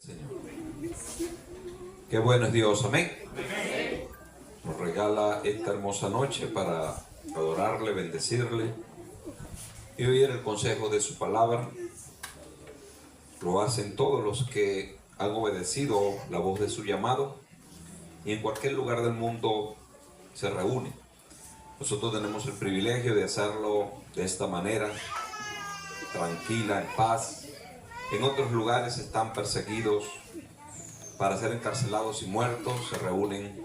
Señor. Qué bueno es Dios, amén. Nos regala esta hermosa noche para adorarle, bendecirle y oír el consejo de su palabra. Lo hacen todos los que han obedecido la voz de su llamado y en cualquier lugar del mundo se reúnen. Nosotros tenemos el privilegio de hacerlo de esta manera, tranquila, en paz. En otros lugares están perseguidos para ser encarcelados y muertos, se reúnen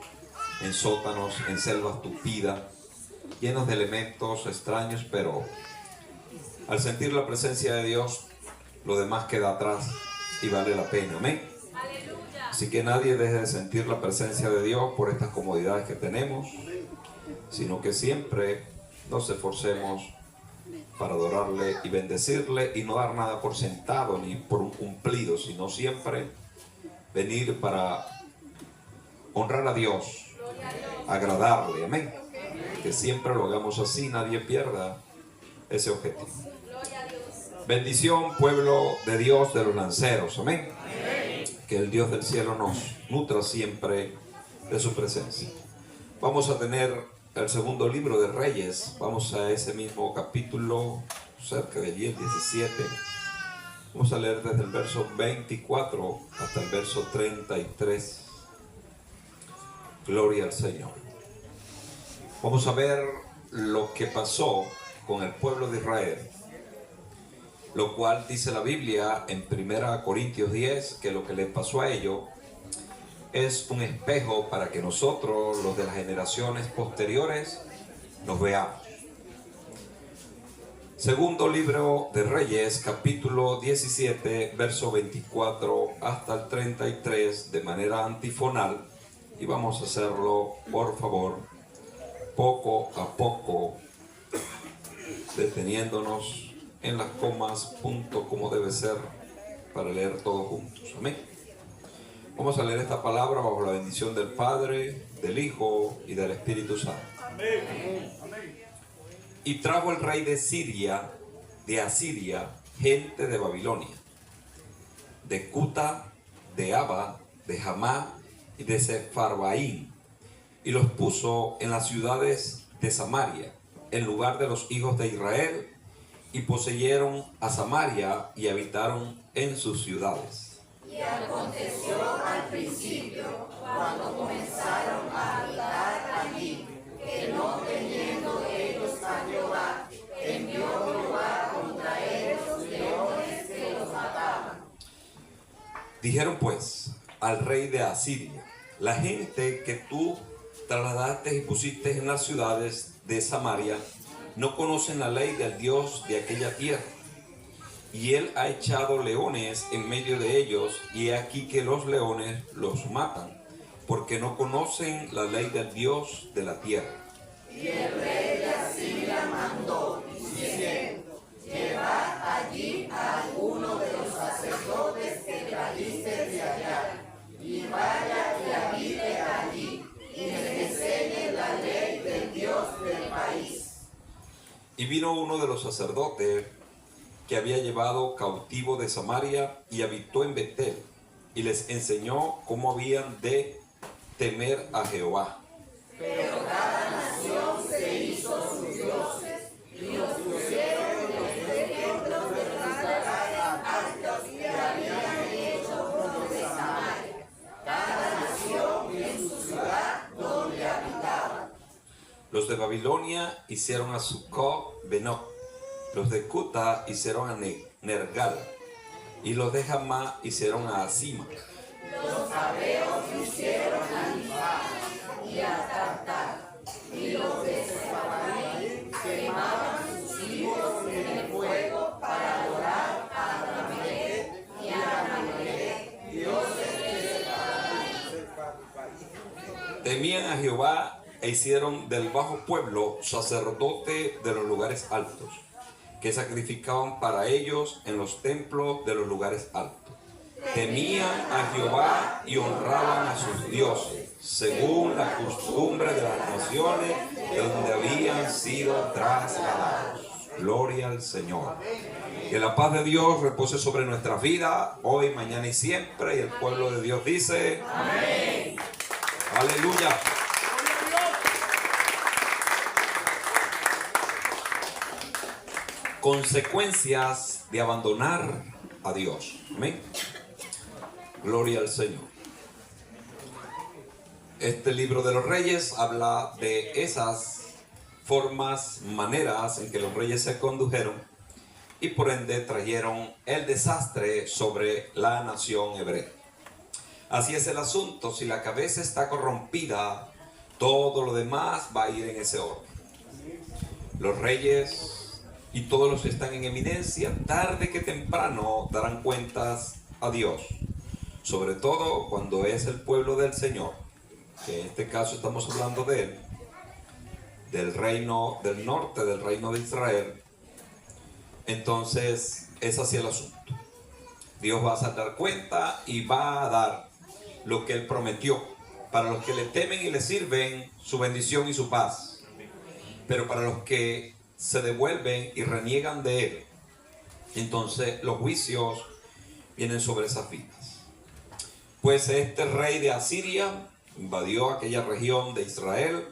en sótanos, en selvas tupidas, llenos de elementos extraños, pero al sentir la presencia de Dios, lo demás queda atrás y vale la pena, amén. Aleluya. Así que nadie deje de sentir la presencia de Dios por estas comodidades que tenemos, sino que siempre nos esforcemos para adorarle y bendecirle y no dar nada por sentado ni por un cumplido, sino siempre venir para honrar a Dios, agradarle, amén. Que siempre lo hagamos así, nadie pierda ese objetivo. Bendición, pueblo de Dios, de los lanceros, amén. Que el Dios del cielo nos nutra siempre de su presencia. Vamos a tener el segundo libro de Reyes, vamos a ese mismo capítulo, cerca de allí, el 17. Vamos a leer desde el verso 24 hasta el verso 33. Gloria al Señor. Vamos a ver lo que pasó con el pueblo de Israel, lo cual dice la Biblia en 1 Corintios 10, que lo que les pasó a ellos es un espejo para que nosotros, los de las generaciones posteriores, nos veamos. Segundo libro de Reyes, capítulo 17, verso 24 hasta el 33, de manera antifonal, y vamos a hacerlo, por favor, poco a poco, deteniéndonos en las comas, punto como debe ser, para leer todos juntos. Amén. Vamos a leer esta palabra bajo la bendición del Padre, del Hijo y del Espíritu Santo. Amén. Y trajo el rey de Asiria, gente de Babilonia, de Cuta, de Aba, de Hamá y de Sepharvaim, y los puso en las ciudades de Samaria, en lugar de los hijos de Israel, y poseyeron a Samaria y habitaron en sus ciudades. Y aconteció al principio, cuando comenzaron a habitar allí, que no teniendo ellos a Jehová, envió Jehová contra ellos leones que los mataban. Dijeron pues al rey de Asiria: la gente que tú trasladaste y pusiste en las ciudades de Samaria no conocen la ley del Dios de aquella tierra. Y él ha echado leones en medio de ellos, y he aquí que los leones los matan, porque no conocen la ley del Dios de la tierra. Y el rey de Asiria mandó, diciendo: llevad allí a alguno de los sacerdotes que trajiste de allá, y vaya y habite allí, y les enseñe la ley del Dios del país. Y vino uno de los sacerdotes que había llevado cautivo de Samaria y habitó en Betel, y les enseñó cómo habían de temer a Jehová. Pero cada nación se hizo sus dioses, y los pusieron en los templos de los lugares altos que habían hecho los de Samaria, cada nación en su ciudad donde habitaba. Los de Babilonia hicieron a Sucot Benoc, los de Cuta hicieron a Nergal, y los de Hamá hicieron a Asima. Los sabeos hicieron a Nifá y a Tartar, y los de Sepharvaim quemaban sus ídolos en el fuego para adorar a Adramelech y a Anamelech, dioses de Sepharvaim. Temían a Jehová e hicieron del bajo pueblo sacerdote de los lugares altos, que sacrificaban para ellos en los templos de los lugares altos. Temían a Jehová y honraban a sus dioses, según la costumbre de las naciones de donde habían sido trasladados. Gloria al Señor. Que la paz de Dios repose sobre nuestras vidas, hoy, mañana y siempre. Y el pueblo de Dios dice: amén. Aleluya. Consecuencias de abandonar a Dios. Amén. Gloria al Señor. Este libro de los reyes habla de esas formas, maneras en que los reyes se condujeron y por ende trajeron el desastre sobre la nación hebrea. Así es el asunto: si la cabeza está corrompida, todo lo demás va a ir en ese orden. Los reyes y todos los que están en eminencia, tarde que temprano darán cuentas a Dios, sobre todo cuando es el pueblo del Señor, que en este caso estamos hablando de él, del reino del norte, del reino de Israel. Entonces es así el asunto. Dios va a dar cuenta y va a dar lo que él prometió para los que le temen y le sirven, su bendición y su paz. Pero para los que se devuelven y reniegan de él, entonces los juicios vienen sobre esas vidas. Pues este rey de Asiria invadió aquella región de Israel,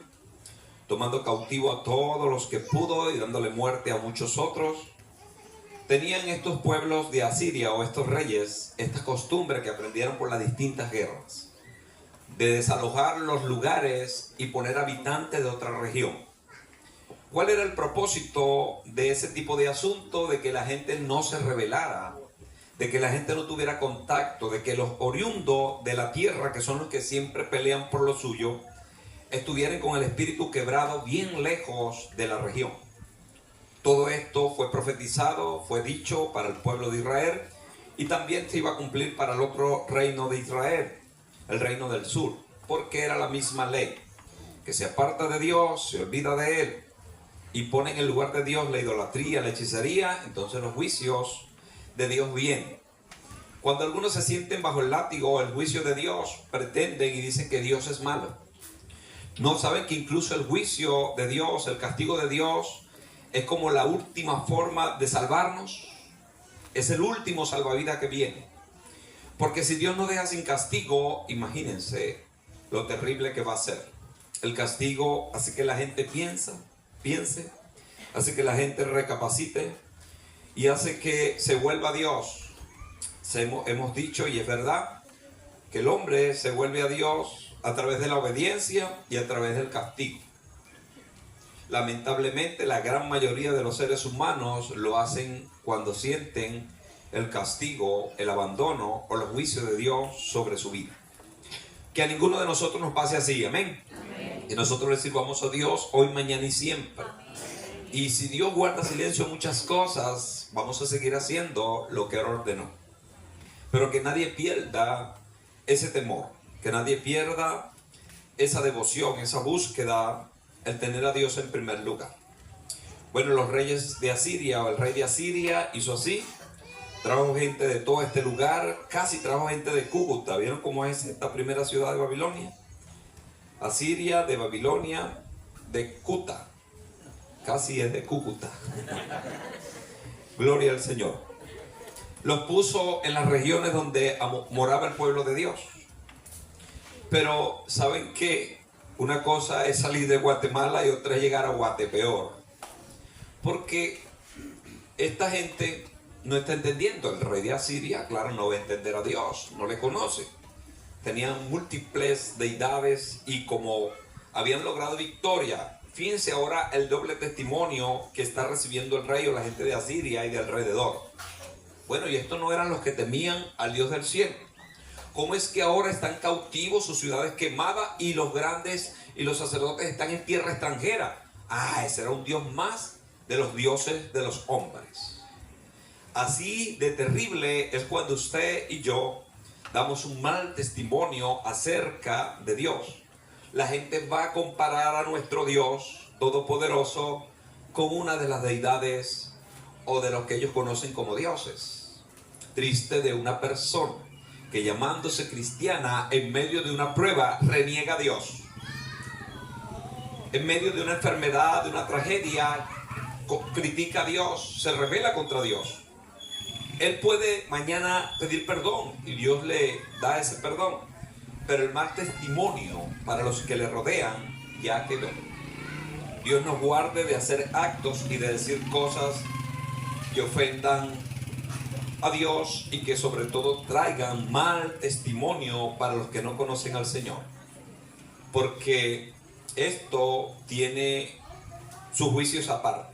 tomando cautivo a todos los que pudo y dándole muerte a muchos otros. Tenían estos pueblos de Asiria, o estos reyes, esta costumbre que aprendieron por las distintas guerras, de desalojar los lugares y poner habitantes de otra región. ¿Cuál era el propósito de ese tipo de asunto? De que la gente no se rebelara, de que la gente no tuviera contacto, de que los oriundos de la tierra, que son los que siempre pelean por lo suyo, estuvieran con el espíritu quebrado bien lejos de la región. Todo esto fue profetizado, fue dicho para el pueblo de Israel, y también se iba a cumplir para el otro reino de Israel, el reino del sur, porque era la misma ley, que se aparta de Dios, se olvida de él, y pone en el lugar de Dios la idolatría, la hechicería, entonces los juicios de Dios vienen. Cuando algunos se sienten bajo el látigo, el juicio de Dios, pretenden y dicen que Dios es malo. No saben que incluso el juicio de Dios, el castigo de Dios, es como la última forma de salvarnos. Es el último salvavidas que viene. Porque si Dios nos deja sin castigo, imagínense lo terrible que va a ser. El castigo hace que la gente piense, hace que la gente recapacite y hace que se vuelva a Dios. Hemos dicho, y es verdad, que el hombre se vuelve a Dios a través de la obediencia y a través del castigo. Lamentablemente, la gran mayoría de los seres humanos lo hacen cuando sienten el castigo, el abandono o los juicios de Dios sobre su vida. Que a ninguno de nosotros nos pase así, amén. Que nosotros le sirvamos a Dios hoy, mañana y siempre. Y si Dios guarda silencio en muchas cosas, vamos a seguir haciendo lo que Él ordenó. Pero que nadie pierda ese temor, que nadie pierda esa devoción, esa búsqueda, el tener a Dios en primer lugar. Bueno, los reyes de Asiria, o el rey de Asiria hizo así, trajo gente de todo este lugar, casi trajo gente de Cúcuta. ¿Vieron cómo es esta primera ciudad de Babilonia? Asiria, de Babilonia, de Cuta, casi es de Cúcuta. Gloria al Señor. Los puso en las regiones donde moraba el pueblo de Dios. Pero ¿saben qué? Una cosa es salir de Guatemala y otra es llegar a Guatepeor. Porque esta gente no está entendiendo. El rey de Asiria, claro, no va a entender a Dios, no le conoce. Tenían múltiples deidades y como habían logrado victoria, fíjense ahora el doble testimonio que está recibiendo el rey o la gente de Asiria y de alrededor. Bueno, y estos no eran los que temían al Dios del cielo. ¿Cómo es que ahora están cautivos, sus ciudades quemadas y los grandes y los sacerdotes están en tierra extranjera? Ese era un Dios más de los dioses de los hombres. Así de terrible es cuando usted y yo damos un mal testimonio acerca de Dios. La gente va a comparar a nuestro Dios todopoderoso con una de las deidades o de los que ellos conocen como dioses. Triste de una persona que llamándose cristiana en medio de una prueba reniega a Dios. En medio de una enfermedad, de una tragedia, critica a Dios, se rebela contra Dios. él puede mañana pedir perdón y Dios le da ese perdón, pero el mal testimonio para los que le rodean ya quedó. Dios nos guarde de hacer actos y de decir cosas que ofendan a Dios y que sobre todo traigan mal testimonio para los que no conocen al Señor, porque esto tiene sus juicios aparte.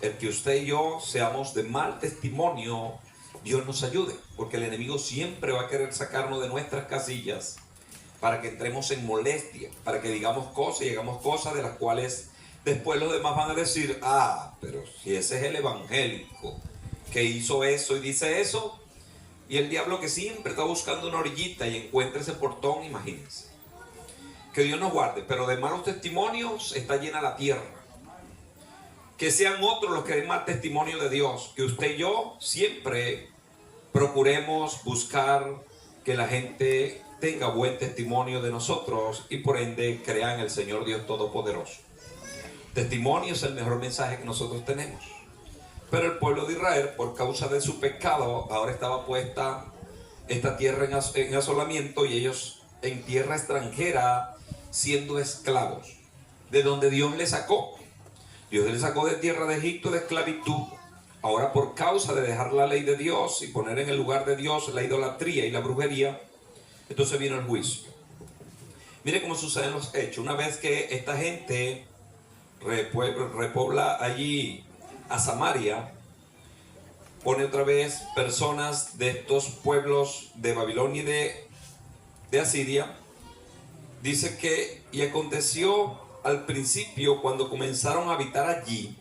El que usted y yo seamos de mal testimonio, Dios nos ayude, porque el enemigo siempre va a querer sacarnos de nuestras casillas para que entremos en molestia, para que digamos cosas y hagamos cosas de las cuales después los demás van a decir: ah, pero si ese es el evangélico que hizo eso y dice eso. Y el diablo, que siempre está buscando una orillita y encuentra ese portón, imagínense. Que Dios nos guarde, pero de malos testimonios está llena la tierra. Que sean otros los que den mal testimonio de Dios, que usted y yo siempre procuremos buscar que la gente tenga buen testimonio de nosotros y por ende crean en el Señor Dios Todopoderoso. Testimonio es el mejor mensaje que nosotros tenemos. Pero el pueblo de Israel, por causa de su pecado, ahora estaba puesta esta tierra en asolamiento y ellos en tierra extranjera siendo esclavos, de donde Dios les sacó. Dios les sacó de tierra de Egipto de esclavitud. Ahora, por causa de dejar la ley de Dios y poner en el lugar de Dios la idolatría y la brujería, entonces vino el juicio. Mire cómo suceden los hechos. Una vez que esta gente repobla allí a Samaria, pone otra vez personas de estos pueblos de Babilonia y de Asiria. Dice que, y aconteció al principio, cuando comenzaron a habitar allí,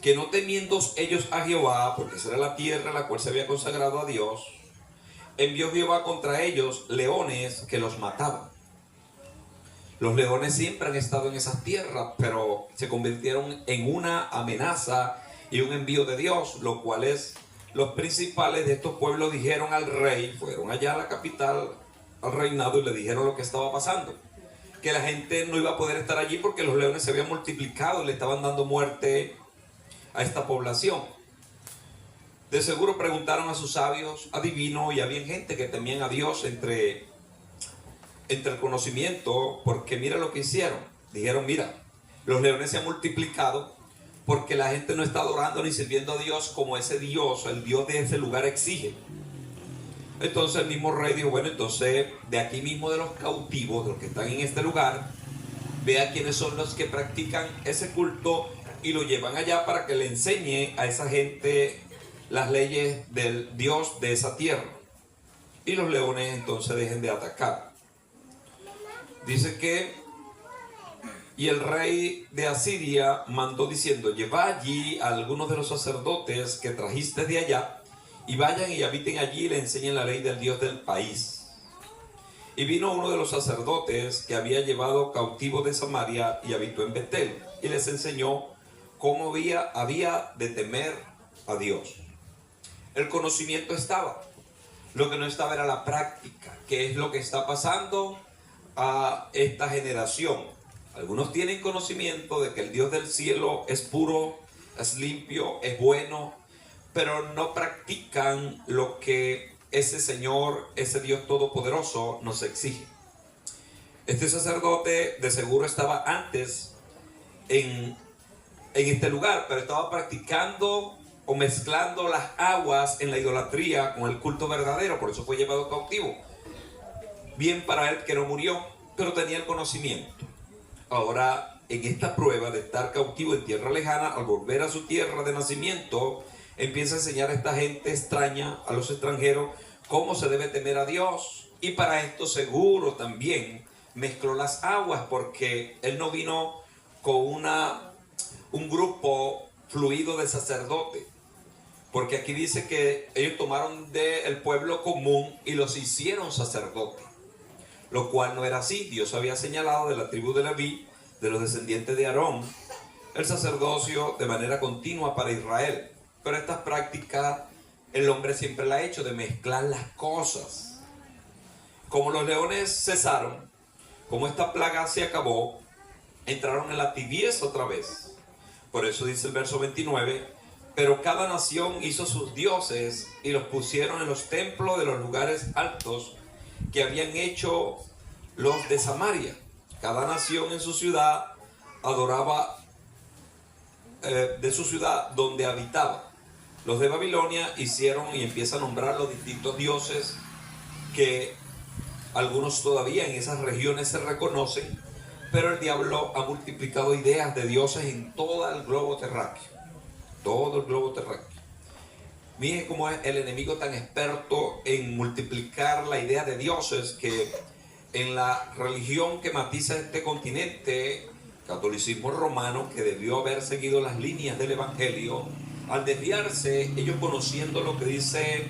que no temiendo ellos a Jehová, porque esa era la tierra a la cual se había consagrado a Dios, envió Jehová contra ellos leones que los mataban. Los leones siempre han estado en esas tierras, pero se convirtieron en una amenaza y un envío de Dios, lo cual es, los principales de estos pueblos dijeron al rey, fueron allá a la capital, al reinado, y le dijeron lo que estaba pasando, que la gente no iba a poder estar allí porque los leones se habían multiplicado y le estaban dando muerte a esta población. De seguro preguntaron a sus sabios, adivinos, y había gente que temían a Dios entre el conocimiento, porque mira lo que hicieron. Dijeron: mira, los leones se han multiplicado porque la gente no está adorando ni sirviendo a Dios como ese Dios, el Dios de ese lugar exige. Entonces el mismo rey dijo: bueno, entonces de aquí mismo de los cautivos, de los que están en este lugar, vea quiénes son los que practican ese culto y lo llevan allá para que le enseñe a esa gente las leyes del Dios de esa tierra. Y los leones entonces dejen de atacar. Dice que, y el rey de Asiria mandó diciendo: lleva allí a algunos de los sacerdotes que trajiste de allá, y vayan y habiten allí y le enseñen la ley del Dios del país. Y vino uno de los sacerdotes que había llevado cautivo de Samaria y habitó en Betel, y les enseñó cómo había de temer a Dios. El conocimiento estaba, lo que no estaba era la práctica. ¿Qué es lo que está pasando a esta generación? Algunos tienen conocimiento de que el Dios del cielo es puro, es limpio, es bueno, pero no practican lo que ese Señor, ese Dios todopoderoso nos exige. Este sacerdote de seguro estaba antes en este lugar, pero estaba practicando o mezclando las aguas en la idolatría con el culto verdadero, por eso fue llevado cautivo. Bien para él que no murió, pero tenía el conocimiento. Ahora, en esta prueba de estar cautivo en tierra lejana, al volver a su tierra de nacimiento, empieza a enseñar a esta gente extraña, a los extranjeros, cómo se debe temer a Dios. Y para esto seguro también mezcló las aguas, porque él no vino con un grupo fluido de sacerdotes. Porque aquí dice que ellos tomaron del pueblo común y los hicieron sacerdotes, lo cual no era así. Dios había señalado de la tribu de Leví, de los descendientes de Aarón, el sacerdocio de manera continua para Israel. Pero estas prácticas el hombre siempre la ha hecho, de mezclar las cosas. Como los leones cesaron, como esta plaga se acabó, entraron en la tibieza otra vez. Por eso dice el verso 29, Pero cada nación hizo sus dioses y los pusieron en los templos de los lugares altos que habían hecho los de Samaria. Cada nación en su ciudad adoraba de su ciudad donde habitaba. Los de Babilonia hicieron y empieza a nombrar los distintos dioses que algunos todavía en esas regiones se reconocen, pero el diablo ha multiplicado ideas de dioses en todo el globo terráqueo. Todo el globo terráqueo. Miren cómo es el enemigo tan experto en multiplicar la idea de dioses, que en la religión que matiza este continente, catolicismo romano, que debió haber seguido las líneas del evangelio, al desviarse, ellos conociendo lo que dice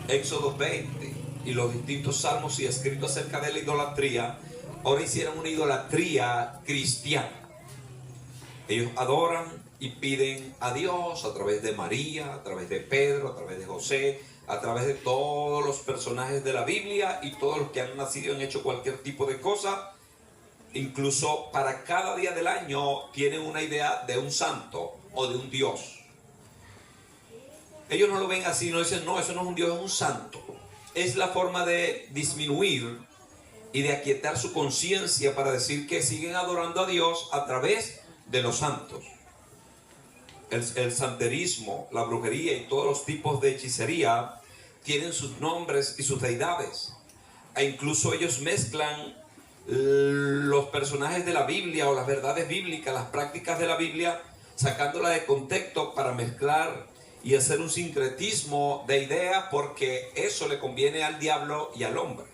Éxodo 20 y los distintos salmos y escritos acerca de la idolatría, ahora hicieron una idolatría cristiana. Ellos adoran y piden a Dios a través de María, a través de Pedro, a través de José, a través de todos los personajes de la Biblia y todos los que han nacido y han hecho cualquier tipo de cosa. Incluso para cada día del año tienen una idea de un santo o de un Dios. Ellos no lo ven así, no dicen, no, eso no es un Dios, es un santo. Es la forma de disminuir y de aquietar su conciencia para decir que siguen adorando a Dios a través de los santos. El santerismo, la brujería y todos los tipos de hechicería tienen sus nombres y sus deidades. E incluso ellos mezclan los personajes de la Biblia o las verdades bíblicas, las prácticas de la Biblia, sacándola de contexto para mezclar y hacer un sincretismo de ideas, porque eso le conviene al diablo y al hombre.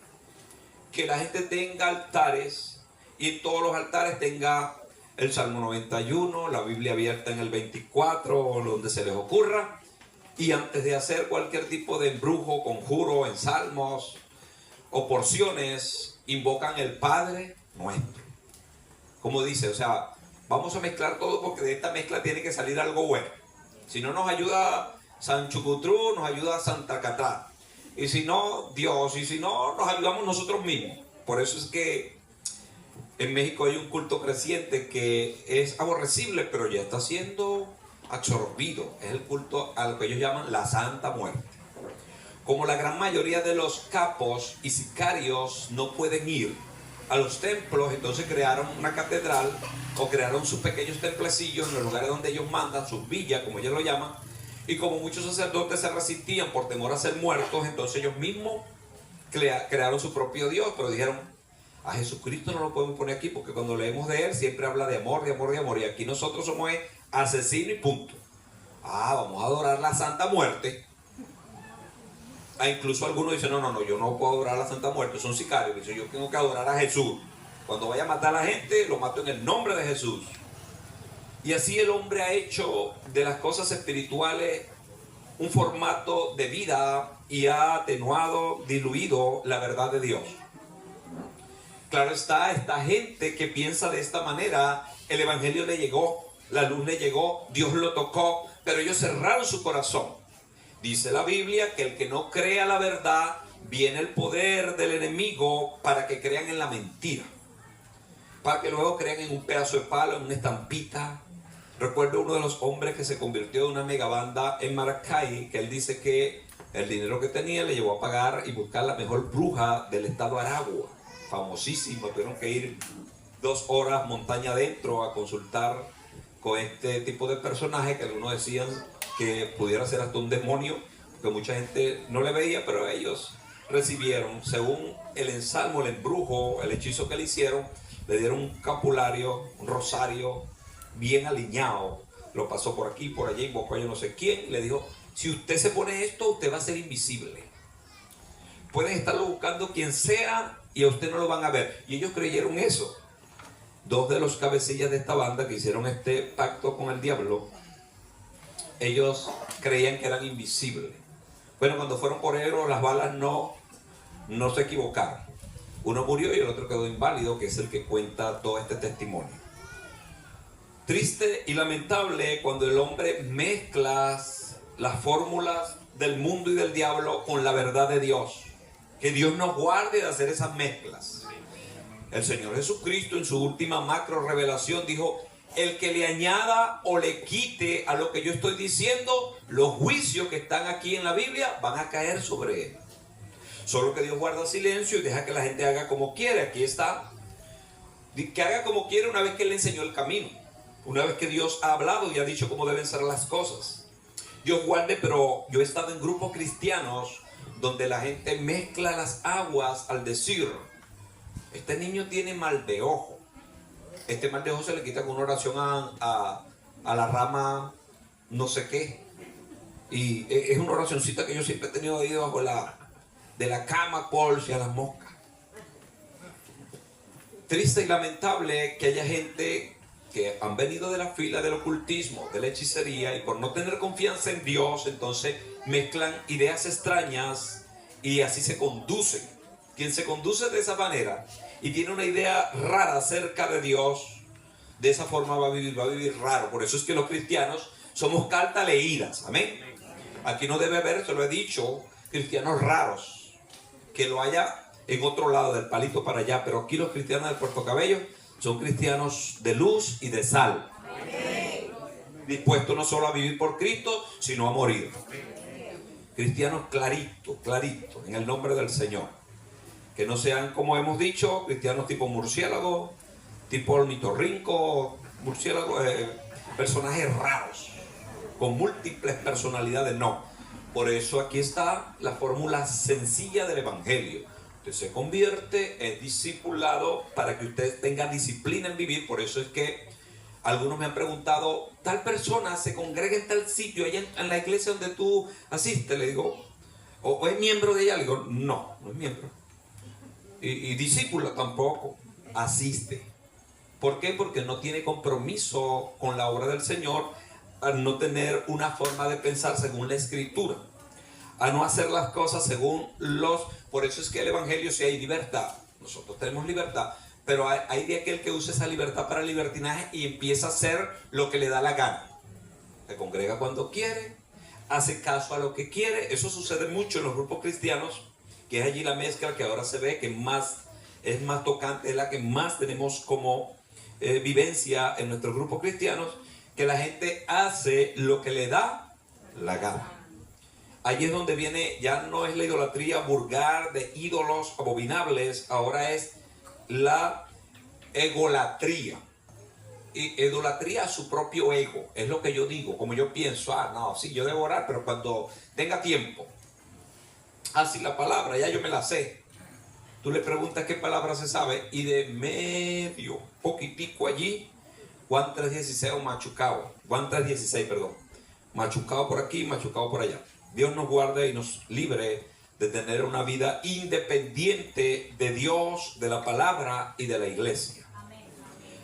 Que la gente tenga altares y en todos los altares tenga el Salmo 91, la Biblia abierta en el 24 o donde se les ocurra, y antes de hacer cualquier tipo de embrujo, conjuro en salmos o porciones, invocan el Padre Nuestro. Como dice, o sea, vamos a mezclar todo porque de esta mezcla tiene que salir algo bueno. Si no nos ayuda San Chucutrú, nos ayuda Santa Catrá. Y si no, Dios. Y si no, nos ayudamos nosotros mismos. Por eso es que en México hay un culto creciente que es aborrecible, pero ya está siendo absorbido. Es el culto a lo que ellos llaman la Santa Muerte. Como la gran mayoría de los capos y sicarios no pueden ir a los templos, entonces crearon una catedral o crearon sus pequeños templecillos en los lugares donde ellos mandan, sus villas, como ellos lo llaman. Y como muchos sacerdotes se resistían por temor a ser muertos, entonces ellos mismos crearon su propio Dios, pero dijeron, a Jesucristo no lo podemos poner aquí, porque cuando leemos de él siempre habla de amor, de amor, de amor, y aquí nosotros somos asesinos y punto. Vamos a adorar la Santa Muerte. Incluso algunos dicen, no, yo no puedo adorar a la Santa Muerte, son sicarios. Dicen, yo tengo que adorar a Jesús. Cuando vaya a matar a la gente, lo mato en el nombre de Jesús. Y así el hombre ha hecho de las cosas espirituales un formato de vida y ha atenuado, diluido la verdad de Dios. Claro está, esta gente que piensa de esta manera, el evangelio le llegó, la luz le llegó, Dios lo tocó, pero ellos cerraron su corazón. Dice la Biblia que el que no crea la verdad, viene el poder del enemigo para que crean en la mentira. Para que luego crean en un pedazo de palo, en una estampita. Recuerdo uno de los hombres que se convirtió en una megabanda en Maracay, que él dice que el dinero que tenía le llevó a pagar y buscar la mejor bruja del estado Aragua. Famosísima, tuvieron que ir 2 horas montaña adentro a consultar con este tipo de personaje que algunos decían que pudiera ser hasta un demonio, porque mucha gente no le veía, pero ellos recibieron, según el ensalmo, el embrujo, el hechizo que le hicieron, le dieron un capulario, un rosario bien alineado, lo pasó por aquí, por allá, invocó a yo no sé quién, y le dijo, si usted se pone esto, usted va a ser invisible. Pueden estarlo buscando quien sea y a usted no lo van a ver. Y ellos creyeron eso. 2 de los cabecillas de esta banda que hicieron este pacto con el diablo, ellos creían que eran invisibles. Bueno, cuando fueron por ellos, las balas no se equivocaron. Uno murió y el otro quedó inválido, que es el que cuenta todo este testimonio. Triste y lamentable cuando el hombre mezcla las fórmulas del mundo y del diablo con la verdad de Dios. Que Dios nos guarde de hacer esas mezclas. El Señor Jesucristo en su última macro revelación dijo, el que le añada o le quite a lo que yo estoy diciendo, los juicios que están aquí en la Biblia van a caer sobre él. Solo que Dios guarda silencio y deja que la gente haga como quiere. Aquí está. Que haga como quiere una vez que Él le enseñó el camino. Una vez que Dios ha hablado y ha dicho cómo deben ser las cosas. Dios guarde, pero yo he estado en grupos cristianos donde la gente mezcla las aguas al decir: este niño tiene mal de ojo. Este mal de ojo se le quita con una oración a la rama no sé qué. Y es una oracioncita que yo siempre he tenido ahí debajo de la cama por si a las moscas. Triste y lamentable que haya gente que han venido de la fila del ocultismo, de la hechicería, y por no tener confianza en Dios, entonces mezclan ideas extrañas y así se conducen. Quien se conduce de esa manera y tiene una idea rara acerca de Dios, de esa forma va a vivir raro. Por eso es que los cristianos somos cartas leídas. Amén. Aquí no debe haber, se lo he dicho, cristianos raros. Que lo haya en otro lado del palito para allá, pero aquí los cristianos del Puerto Cabello son cristianos de luz y de sal. Amén. Dispuestos no solo a vivir por Cristo, sino a morir. Cristianos clarito, en el nombre del Señor. Que no sean, como hemos dicho, cristianos tipo murciélago, tipo ornitorrinco, murciélago, personajes raros, con múltiples personalidades, no. Por eso aquí está la fórmula sencilla del Evangelio. Usted se convierte, es discipulado para que usted tenga disciplina en vivir. Por eso es que algunos me han preguntado: tal persona se congrega en tal sitio, allá en la iglesia donde tú asistes. Le digo, ¿o es miembro de ella? Le digo, no es miembro. Y discípula tampoco, asiste. ¿Por qué? Porque no tiene compromiso con la obra del Señor, al no tener una forma de pensar según la Escritura, a no hacer las cosas según los... Por eso es que el Evangelio, si hay libertad, nosotros tenemos libertad, pero hay de aquel que usa esa libertad para libertinaje y empieza a hacer lo que le da la gana. Se congrega cuando quiere, hace caso a lo que quiere. Eso sucede mucho en los grupos cristianos, que es allí la mezcla que ahora se ve que es más tocante, es la que más tenemos como vivencia en nuestros grupos cristianos, que la gente hace lo que le da la gana. Allí es donde viene, ya no es la idolatría vulgar de ídolos abominables, ahora es la egolatría. Y idolatría a su propio ego, es lo que yo digo, como yo pienso. No, sí, yo debo orar, pero cuando tenga tiempo. Así la palabra, ya yo me la sé. Tú le preguntas qué palabra se sabe y de medio, poquitico allí, Juan 3:16 o machucado. Juan 3:16, perdón. Machucado por aquí, machucado por allá. Dios nos guarde y nos libre de tener una vida independiente de Dios, de la palabra y de la iglesia.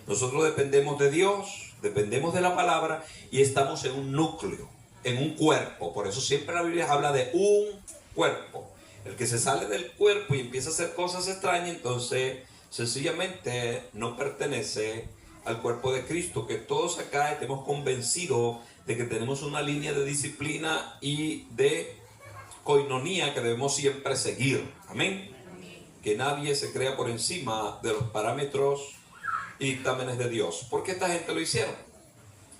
Nosotros dependemos de Dios, dependemos de la palabra y estamos en un núcleo, en un cuerpo. Por eso siempre la Biblia habla de un cuerpo. El que se sale del cuerpo y empieza a hacer cosas extrañas, entonces sencillamente no pertenece al cuerpo de Cristo. Que todos acá estemos convencidos de que tenemos una línea de disciplina y de coinonía que debemos siempre seguir. Amén. Que nadie se crea por encima de los parámetros y dictámenes de Dios. ¿Por qué esta gente lo hicieron?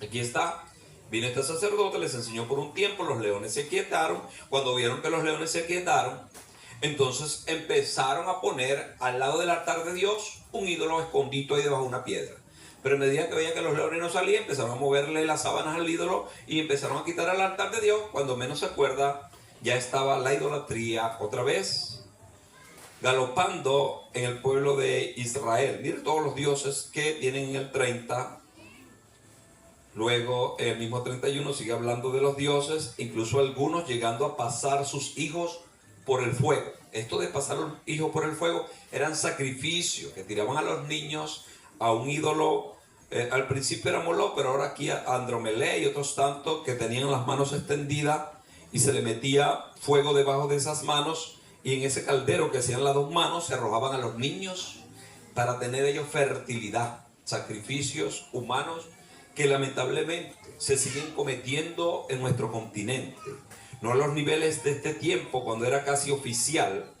Aquí está. Vino este sacerdote, les enseñó por un tiempo, los leones se aquietaron. Cuando vieron que los leones se aquietaron, entonces empezaron a poner al lado del altar de Dios un ídolo escondido ahí debajo de una piedra. Pero a medida que veían que los leones no salían, empezaron a moverle las sábanas al ídolo y empezaron a quitar el altar de Dios. Cuando menos se acuerda, ya estaba la idolatría otra vez galopando en el pueblo de Israel. Miren todos los dioses que tienen en el 30. Luego el mismo 31 sigue hablando de los dioses, incluso algunos llegando a pasar sus hijos por el fuego. Esto de pasar los hijos por el fuego eran sacrificios que tiraban a los niños a un ídolo. Al principio era Moloch, pero ahora aquí a Andromelé y otros tantos que tenían las manos extendidas y se le metía fuego debajo de esas manos, y en ese caldero que hacían las dos manos se arrojaban a los niños para tener ellos fertilidad. Sacrificios humanos que lamentablemente se siguen cometiendo en nuestro continente. No a los niveles de este tiempo, cuando era casi oficial,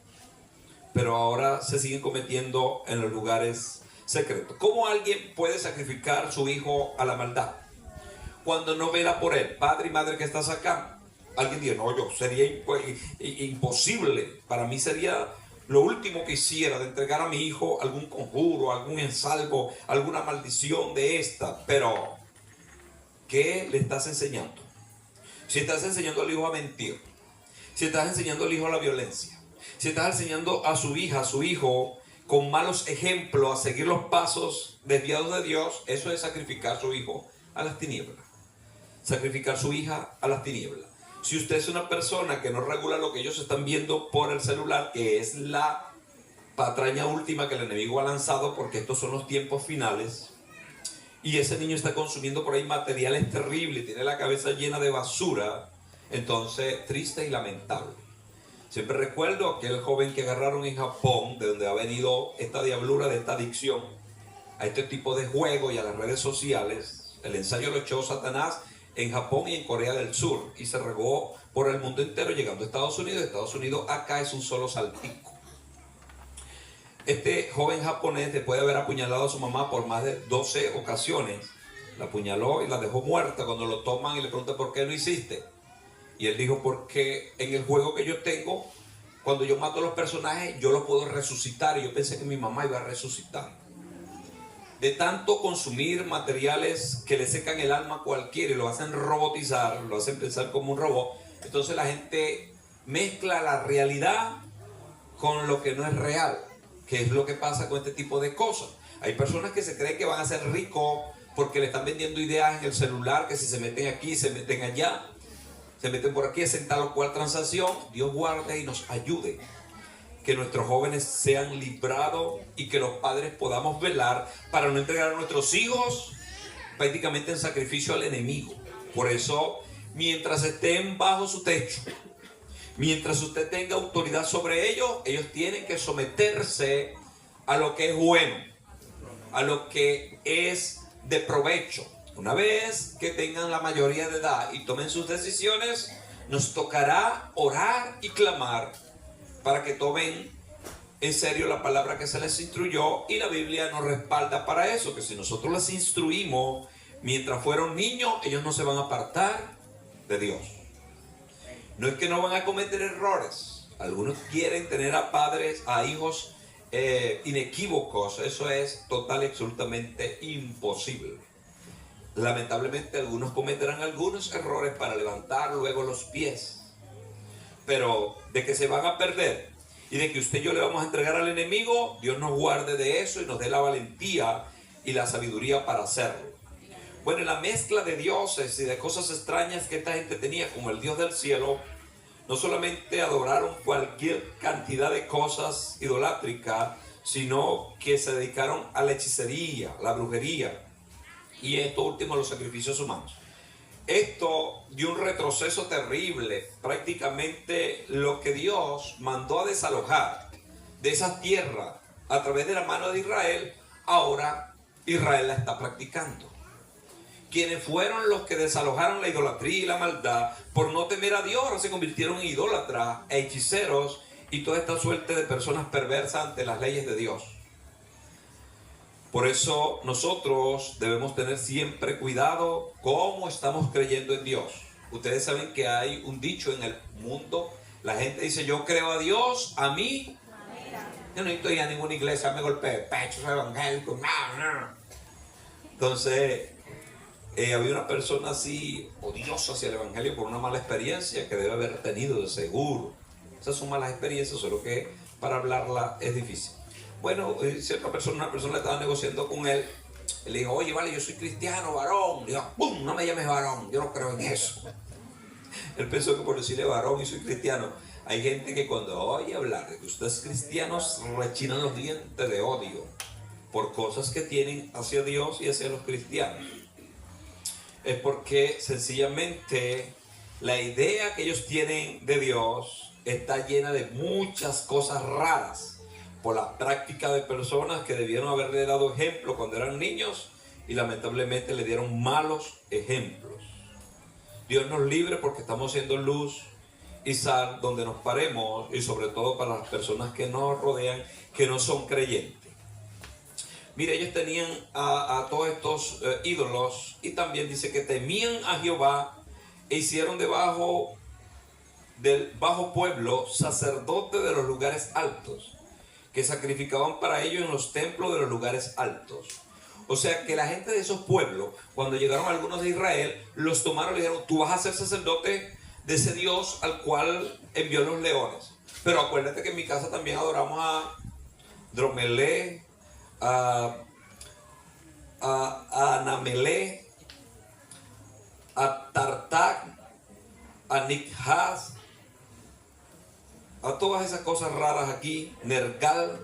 pero ahora se siguen cometiendo en los lugares secreto. ¿Cómo alguien puede sacrificar su hijo a la maldad cuando no vela por él? Padre y madre que estás acá, alguien dice, no, yo sería imposible, para mí sería lo último que hiciera de entregar a mi hijo algún conjuro, algún ensalvo, alguna maldición de esta. Pero ¿qué le estás enseñando? Si estás enseñando al hijo a mentir, si estás enseñando al hijo a la violencia, si estás enseñando a su hija, a su hijo con malos ejemplos a seguir los pasos desviados de Dios, eso es sacrificar a su hijo a las tinieblas. Sacrificar a su hija a las tinieblas. Si usted es una persona que no regula lo que ellos están viendo por el celular, que es la patraña última que el enemigo ha lanzado, porque estos son los tiempos finales, y ese niño está consumiendo por ahí materiales terribles, tiene la cabeza llena de basura, entonces triste y lamentable. Siempre recuerdo aquel joven que agarraron en Japón, de donde ha venido esta diablura de esta adicción a este tipo de juego y a las redes sociales. El ensayo lo echó Satanás en Japón y en Corea del Sur, y se regó por el mundo entero, llegando a Estados Unidos. Estados Unidos acá es un solo saltico. Este joven japonés, después de haber apuñalado a su mamá por más de 12 ocasiones, la apuñaló y la dejó muerta. Cuando lo toman y le preguntan por qué lo hiciste, y él dijo, porque en el juego que yo tengo, cuando yo mato a los personajes, yo los puedo resucitar, y yo pensé que mi mamá iba a resucitar. De tanto consumir materiales que le secan el alma a cualquiera y lo hacen robotizar, lo hacen pensar como un robot, entonces la gente mezcla la realidad con lo que no es real, que es lo que pasa con este tipo de cosas. Hay personas que se creen que van a ser ricos porque le están vendiendo ideas en el celular, que si se meten aquí, se meten allá, se meten por aquí, hacen tal o cual transacción. Dios guarde y nos ayude, que nuestros jóvenes sean librados y que los padres podamos velar para no entregar a nuestros hijos prácticamente en sacrificio al enemigo. Por eso, mientras estén bajo su techo, mientras usted tenga autoridad sobre ellos, ellos tienen que someterse a lo que es bueno, a lo que es de provecho. Una vez que tengan la mayoría de edad y tomen sus decisiones, nos tocará orar y clamar para que tomen en serio la palabra que se les instruyó, y la Biblia nos respalda para eso, que si nosotros les instruimos mientras fueron niños, ellos no se van a apartar de Dios. No es que no van a cometer errores. Algunos quieren tener a padres, a hijos inequívocos. Eso es total y absolutamente imposible. Lamentablemente algunos cometerán algunos errores para levantar luego los pies. Pero de que se van a perder y de que usted y yo le vamos a entregar al enemigo, Dios nos guarde de eso y nos dé la valentía y la sabiduría para hacerlo. Bueno, en la mezcla de dioses y de cosas extrañas que esta gente tenía, como el Dios del cielo, no solamente adoraron cualquier cantidad de cosas idolátricas, sino que se dedicaron a la hechicería, la brujería, y esto último, los sacrificios humanos. Esto dio un retroceso terrible. Prácticamente lo que Dios mandó a desalojar de esa tierra a través de la mano de Israel, ahora Israel la está practicando. Quienes fueron los que desalojaron la idolatría y la maldad por no temer a Dios, ahora se convirtieron en idólatras e hechiceros y toda esta suerte de personas perversas ante las leyes de Dios. Por eso nosotros debemos tener siempre cuidado cómo estamos creyendo en Dios. Ustedes saben que hay un dicho en el mundo. La gente dice, yo creo a Dios, a mí. Yo no necesito ir a ninguna iglesia, me golpee el pecho, soy evangélico. No. Entonces, había una persona así odiosa hacia el evangelio por una mala experiencia que debe haber tenido de seguro. Esas son malas experiencias, solo que para hablarla es difícil. Bueno, cierta persona, una persona estaba negociando con él. Él le dijo, oye, vale, yo soy cristiano, varón. Le dijo, ¡pum! No me llames varón, yo no creo en eso. Él pensó que por decirle varón y soy cristiano. Hay gente que cuando oye hablar de que usted es cristiano, rechinan los dientes de odio por cosas que tienen hacia Dios y hacia los cristianos. Es porque sencillamente la idea que ellos tienen de Dios está llena de muchas cosas raras, por la práctica de personas que debieron haberle dado ejemplo cuando eran niños y lamentablemente le dieron malos ejemplos. Dios nos libre, porque estamos siendo luz y sal donde nos paremos, y sobre todo para las personas que nos rodean, que no son creyentes. Mire, ellos tenían a todos estos ídolos, y también dice que temían a Jehová e hicieron debajo del bajo pueblo sacerdotes de los lugares altos, que sacrificaban para ellos en los templos de los lugares altos. O sea que la gente de esos pueblos, cuando llegaron algunos de Israel, los tomaron y le dijeron: tú vas a ser sacerdote de ese Dios al cual envió los leones. Pero acuérdate que en mi casa también adoramos a Dromelé, a Anamelé, a Tartak, a Nikhaz, a todas esas cosas raras aquí, Nergal,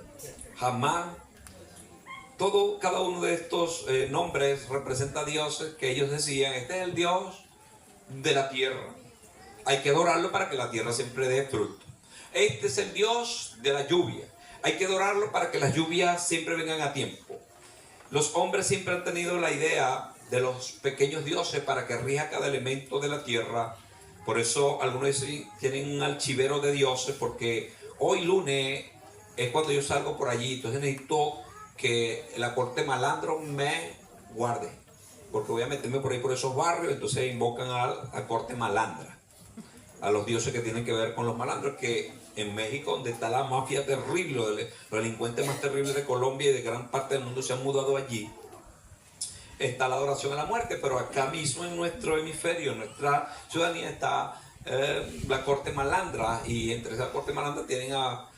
Hamán. Cada uno de estos nombres representa a dioses que ellos decían: este es el Dios de la tierra, hay que adorarlo para que la tierra siempre dé fruto. Este es el Dios de la lluvia, hay que adorarlo para que las lluvias siempre vengan a tiempo. Los hombres siempre han tenido la idea de los pequeños dioses para que rija cada elemento de la tierra. Por eso algunos tienen un archivero de dioses, porque hoy lunes es cuando yo salgo por allí, entonces necesito que la corte malandro me guarde, porque voy a meterme por ahí por esos barrios. Entonces invocan a corte malandra, a los dioses que tienen que ver con los malandros, que en México, donde está la mafia terrible, los delincuentes más terribles de Colombia y de gran parte del mundo se han mudado allí, está la adoración a la muerte. Pero acá mismo en nuestro hemisferio, en nuestra ciudadanía, está la corte malandra, y entre esa corte malandra tienen a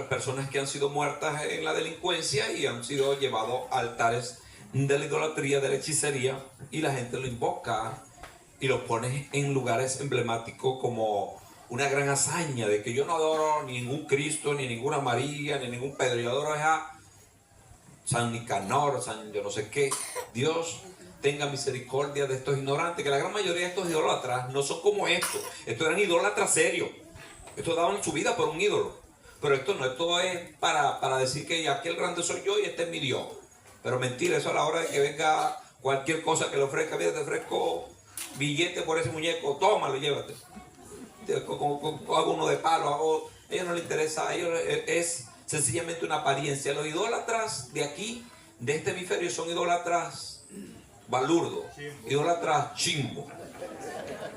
personas que han sido muertas en la delincuencia y han sido llevados a altares de la idolatría, de la hechicería, y la gente lo invoca y lo pone en lugares emblemáticos como una gran hazaña de que yo no adoro ni ningún Cristo, ni ninguna María, ni ningún Pedro, yo adoro a San Nicanor, San yo no sé qué. Dios tenga misericordia de estos ignorantes, que la gran mayoría de estos idólatras no son como estos. Estos eran idólatras serios, estos daban su vida por un ídolo. Pero esto es para decir que aquí el grande soy yo y este es mi Dios. Pero mentira, eso a la hora de que venga cualquier cosa que le ofrezca: mira, te ofrezco billete por ese muñeco, tómalo, llévate. Hago uno de palo, a ellos no les interesa, a ellos es sencillamente una apariencia. Los idólatras de aquí, de este hemisferio, son idólatras balurdos, idólatras chimbo,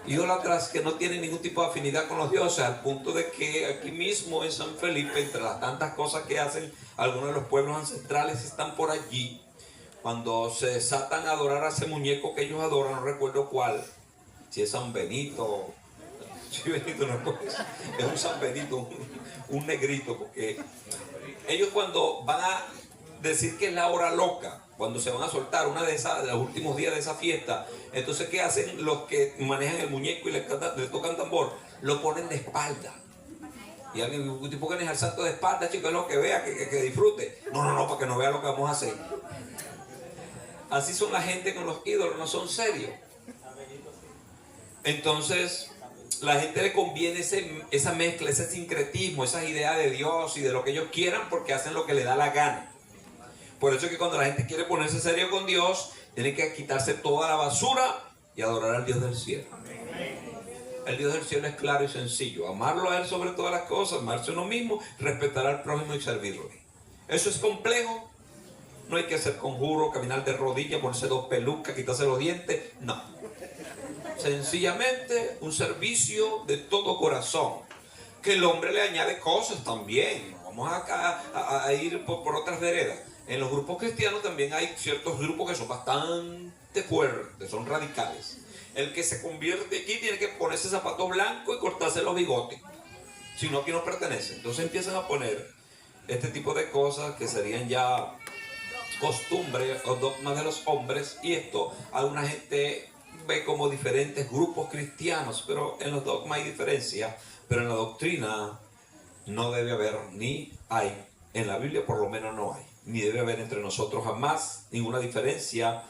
idólatras que no tienen ningún tipo de afinidad con los dioses, al punto de que aquí mismo en San Felipe, entre las tantas cosas que hacen algunos de los pueblos ancestrales, están por allí, cuando se desatan a adorar a ese muñeco que ellos adoran, no recuerdo cuál, si es San Benito, sí, Benito no es un San Benito, un negrito, porque ellos cuando van a decir que es la hora loca, cuando se van a soltar una de los últimos días de esa fiesta, entonces ¿qué hacen los que manejan el muñeco y le tocan tambor? Lo ponen de espalda. Y alguien, un tipo que es el santo de espalda, chicos, es lo que vea, que disfrute. No, para que no vea lo que vamos a hacer. Así son la gente con los ídolos, no son serios. Entonces, la gente le conviene esa mezcla, ese sincretismo, esas ideas de Dios y de lo que ellos quieran, porque hacen lo que les da la gana. Por eso es que cuando la gente quiere ponerse serio con Dios, tiene que quitarse toda la basura y adorar al Dios del cielo. El Dios del cielo es claro y sencillo: amarlo a Él sobre todas las cosas, amarse a uno mismo, respetar al prójimo y servirlo. ¿Eso es complejo? No hay que hacer conjuro, caminar de rodillas, ponerse 2 pelucas, quitarse los dientes. No. Sencillamente un servicio de todo corazón. Que el hombre le añade cosas también. Vamos a ir por otras veredas. En los grupos cristianos también hay ciertos grupos que son bastante fuertes, son radicales. El que se convierte aquí tiene que ponerse zapatos blancos y cortarse los bigotes, si no, aquí no pertenece. Entonces empiezan a poner este tipo de cosas que serían ya costumbres o dogmas de los hombres, y esto alguna gente ve como diferentes grupos cristianos, pero en los dogmas hay diferencia, pero en la doctrina no debe haber, ni hay, en la Biblia por lo menos no hay, ni debe haber entre nosotros jamás ninguna diferencia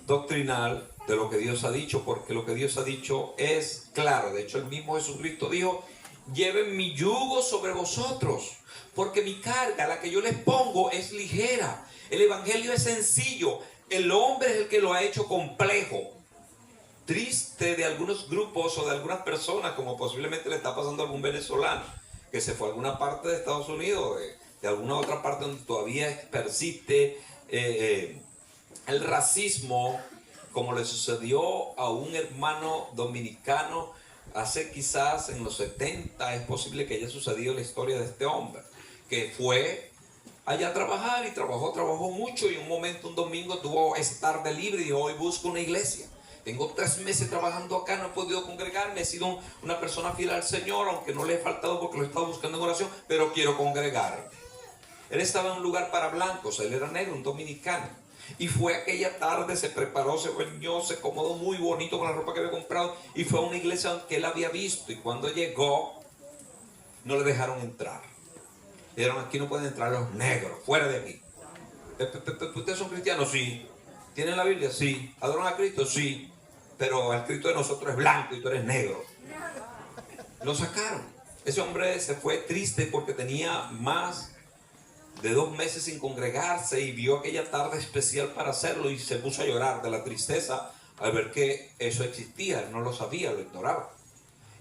doctrinal de lo que Dios ha dicho, porque lo que Dios ha dicho es claro. De hecho, el mismo Jesucristo dijo: lleven mi yugo sobre vosotros, porque mi carga, la que yo les pongo, es ligera. El evangelio es sencillo, el hombre es el que lo ha hecho complejo. Triste de algunos grupos o de algunas personas, como posiblemente le está pasando a algún venezolano que se fue a alguna parte de Estados Unidos, de alguna otra parte donde todavía persiste el racismo, como le sucedió a un hermano dominicano hace quizás en los 70, es posible que haya sucedido la historia de este hombre, que fue allá a trabajar y trabajó mucho, y en un momento, un domingo, tuvo esa tarde libre y dijo: hoy busco una iglesia. Tengo 3 meses trabajando acá, no he podido congregarme, he sido una persona fiel al Señor, aunque no le he faltado porque lo he estado buscando en oración, pero quiero congregarme. Él estaba en un lugar para blancos, él era negro, un dominicano. Y fue aquella tarde, se preparó, se bañó, se acomodó muy bonito con la ropa que había comprado y fue a una iglesia que él había visto. Y cuando llegó, no le dejaron entrar. Le dijeron: aquí no pueden entrar los negros, fuera de aquí. ¿Ustedes son cristianos? Sí. ¿Tienen la Biblia? Sí. ¿Adoran a Cristo? Sí. Pero el Cristo de nosotros es blanco y tú eres negro. Lo sacaron. Ese hombre se fue triste porque tenía más de 2 meses sin congregarse y vio aquella tarde especial para hacerlo y se puso a llorar de la tristeza al ver que eso existía. Él no lo sabía, lo ignoraba.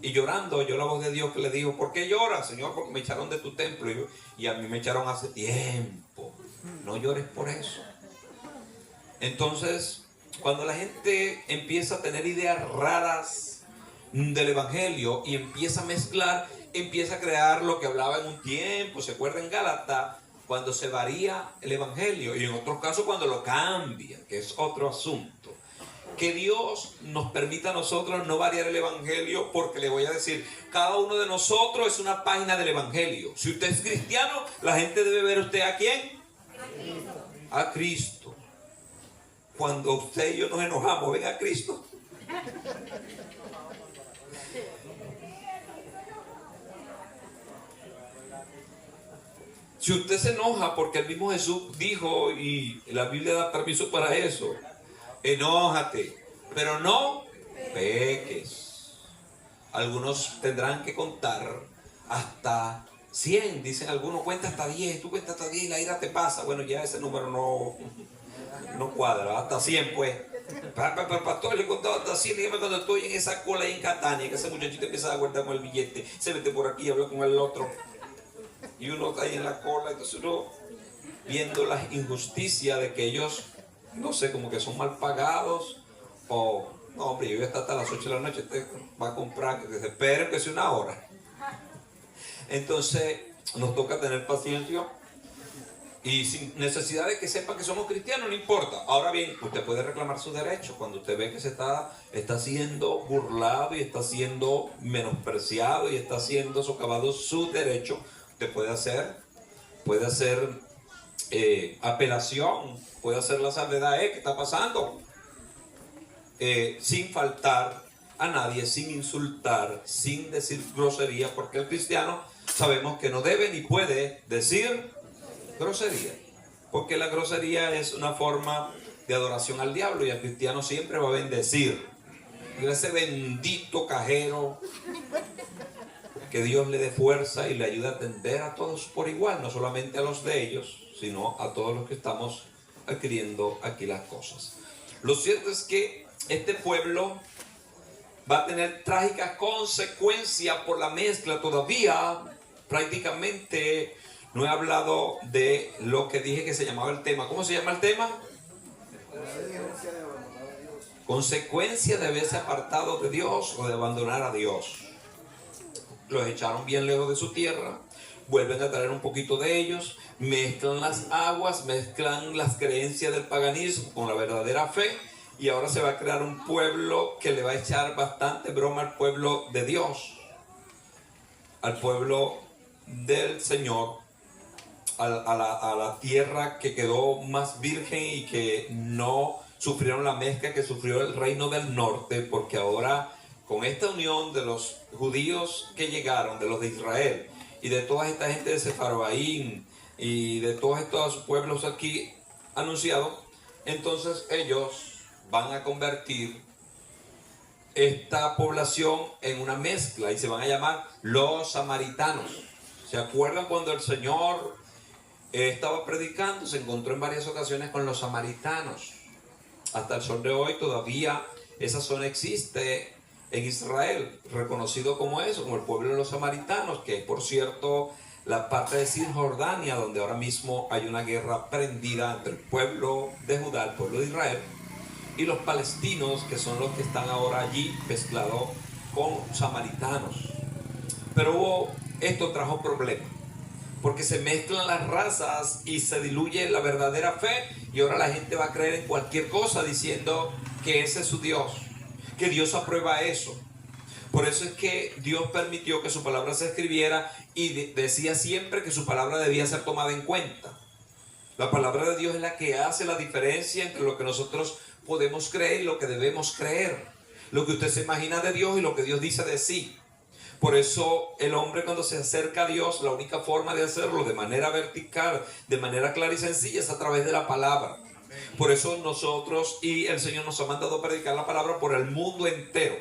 Y llorando oyó la voz de Dios que le dijo: ¿por qué lloras, Señor? Porque me echaron de tu templo y a mí me echaron hace tiempo. No llores por eso. Entonces, cuando la gente empieza a tener ideas raras del evangelio y empieza a mezclar, empieza a crear lo que hablaba en un tiempo, ¿se acuerdan en Gálatas? Cuando se varía el evangelio, y en otros casos cuando lo cambia, que es otro asunto. Que Dios nos permita a nosotros no variar el evangelio, porque le voy a decir, cada uno de nosotros es una página del evangelio. Si usted es cristiano, la gente debe ver a usted ¿a quién? A Cristo. Cuando usted y yo nos enojamos, ven a Cristo. Si usted se enoja porque el mismo Jesús dijo, y la Biblia da permiso para eso: enójate, pero no peques. Algunos tendrán que contar hasta 100, dicen algunos. Cuenta hasta 10, tú cuentas hasta 10 y la ira te pasa. Bueno, ya ese número no cuadra, hasta 100 pues. Pero pastor, le he contado hasta 100, dígame cuando estoy en esa cola ahí en Catania, que ese muchachito empieza a guardar con el billete, se mete por aquí, habla con el otro. Y uno está ahí en la cola, entonces uno viendo la injusticia de que ellos, no sé, como que son mal pagados, o no, hombre, yo voy a estar hasta las 8 de la noche, usted va a comprar, que se esperen que sea una hora. Entonces nos toca tener paciencia y sin necesidad de que sepan que somos cristianos, no importa. Ahora bien, usted puede reclamar sus derechos cuando usted ve que se está siendo burlado y está siendo menospreciado y está siendo socavado su derecho. Usted puede hacer apelación, puede hacer la salvedad. ¿Qué está pasando? Sin faltar a nadie, sin insultar, sin decir grosería, porque el cristiano sabemos que no debe ni puede decir grosería, porque la grosería es una forma de adoración al diablo, y el cristiano siempre va a bendecir. Y ese bendito cajero, que Dios le dé fuerza y le ayude a atender a todos por igual, no solamente a los de ellos, sino a todos los que estamos adquiriendo aquí las cosas. Lo cierto es que este pueblo va a tener trágicas consecuencias por la mezcla. Todavía prácticamente no he hablado de lo que dije que se llamaba el tema. ¿Cómo se llama el tema? Consecuencia de haberse apartado de Dios o de abandonar a Dios. Los echaron bien lejos de su tierra, vuelven a traer un poquito de ellos, mezclan las aguas, mezclan las creencias del paganismo con la verdadera fe, y ahora se va a crear un pueblo que le va a echar bastante broma al pueblo de Dios, al pueblo del Señor, a la tierra que quedó más virgen y que no sufrieron la mezcla que sufrió el reino del norte, porque ahora con esta unión de los judíos que llegaron, de los de Israel, y de toda esta gente de Sefarvaim, y de todos estos pueblos aquí anunciados, entonces ellos van a convertir esta población en una mezcla, y se van a llamar los samaritanos. ¿Se acuerdan cuando el Señor estaba predicando? Se encontró en varias ocasiones con los samaritanos. Hasta el sol de hoy todavía esa zona existe en Israel, reconocido como eso, como el pueblo de los samaritanos, que por cierto la parte de Cisjordania, donde ahora mismo hay una guerra prendida entre el pueblo de Judá, el pueblo de Israel, y los palestinos, que son los que están ahora allí mezclados con samaritanos. Pero esto trajo problemas, porque se mezclan las razas y se diluye la verdadera fe, y ahora la gente va a creer en cualquier cosa diciendo que ese es su Dios, que Dios aprueba eso. Por eso es que Dios permitió que su palabra se escribiera y decía siempre que su palabra debía ser tomada en cuenta. La palabra de Dios es la que hace la diferencia entre lo que nosotros podemos creer y lo que debemos creer. Lo que usted se imagina de Dios y lo que Dios dice de sí. Por eso el hombre, cuando se acerca a Dios, la única forma de hacerlo de manera vertical, de manera clara y sencilla, es a través de la palabra. Por eso nosotros y el Señor nos ha mandado a predicar la palabra por el mundo entero,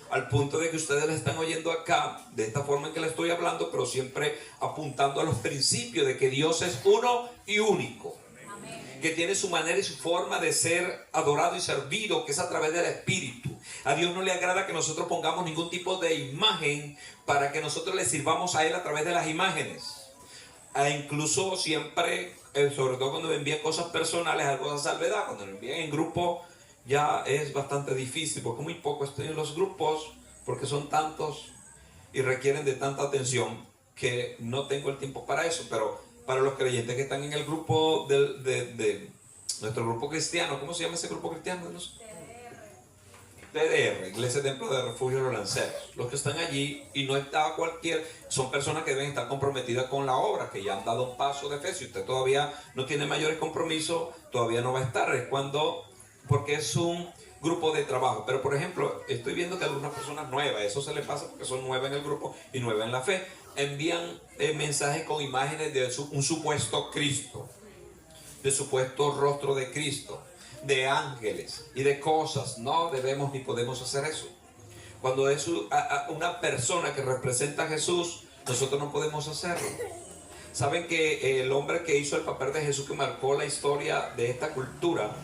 al punto de que ustedes la están oyendo acá de esta forma en que le estoy hablando, pero siempre apuntando a los principios de que Dios es uno y único, que tiene su manera y su forma de ser adorado y servido, que es a través del Espíritu. A Dios no le agrada que nosotros pongamos ningún tipo de imagen para que nosotros le sirvamos a Él a través de las imágenes. Incluso siempre, sobre todo cuando me envían cosas personales, algo de salvedad, cuando me envían en grupo ya es bastante difícil, porque muy poco estoy en los grupos, porque son tantos y requieren de tanta atención que no tengo el tiempo para eso. Pero para los creyentes que están en el grupo de nuestro grupo cristiano, ¿cómo se llama ese grupo cristiano? TDR, Iglesia Templo de Refugio de los Lanceros. Los que están allí, y no está cualquier, son personas que deben estar comprometidas con la obra, que ya han dado un paso de fe. Si usted todavía no tiene mayores compromisos, todavía no va a estar. Es porque es un grupo de trabajo. Pero por ejemplo, estoy viendo que algunas personas nuevas, eso se les pasa porque son nuevas en el grupo y nuevas en la fe, envían mensajes con imágenes de un supuesto Cristo, de supuesto rostro de Cristo, de ángeles y de cosas. No debemos ni podemos hacer eso. Cuando es una persona que representa a Jesús, nosotros no podemos hacerlo. Saben que el hombre que hizo el papel de Jesús, que marcó la historia de esta cultura,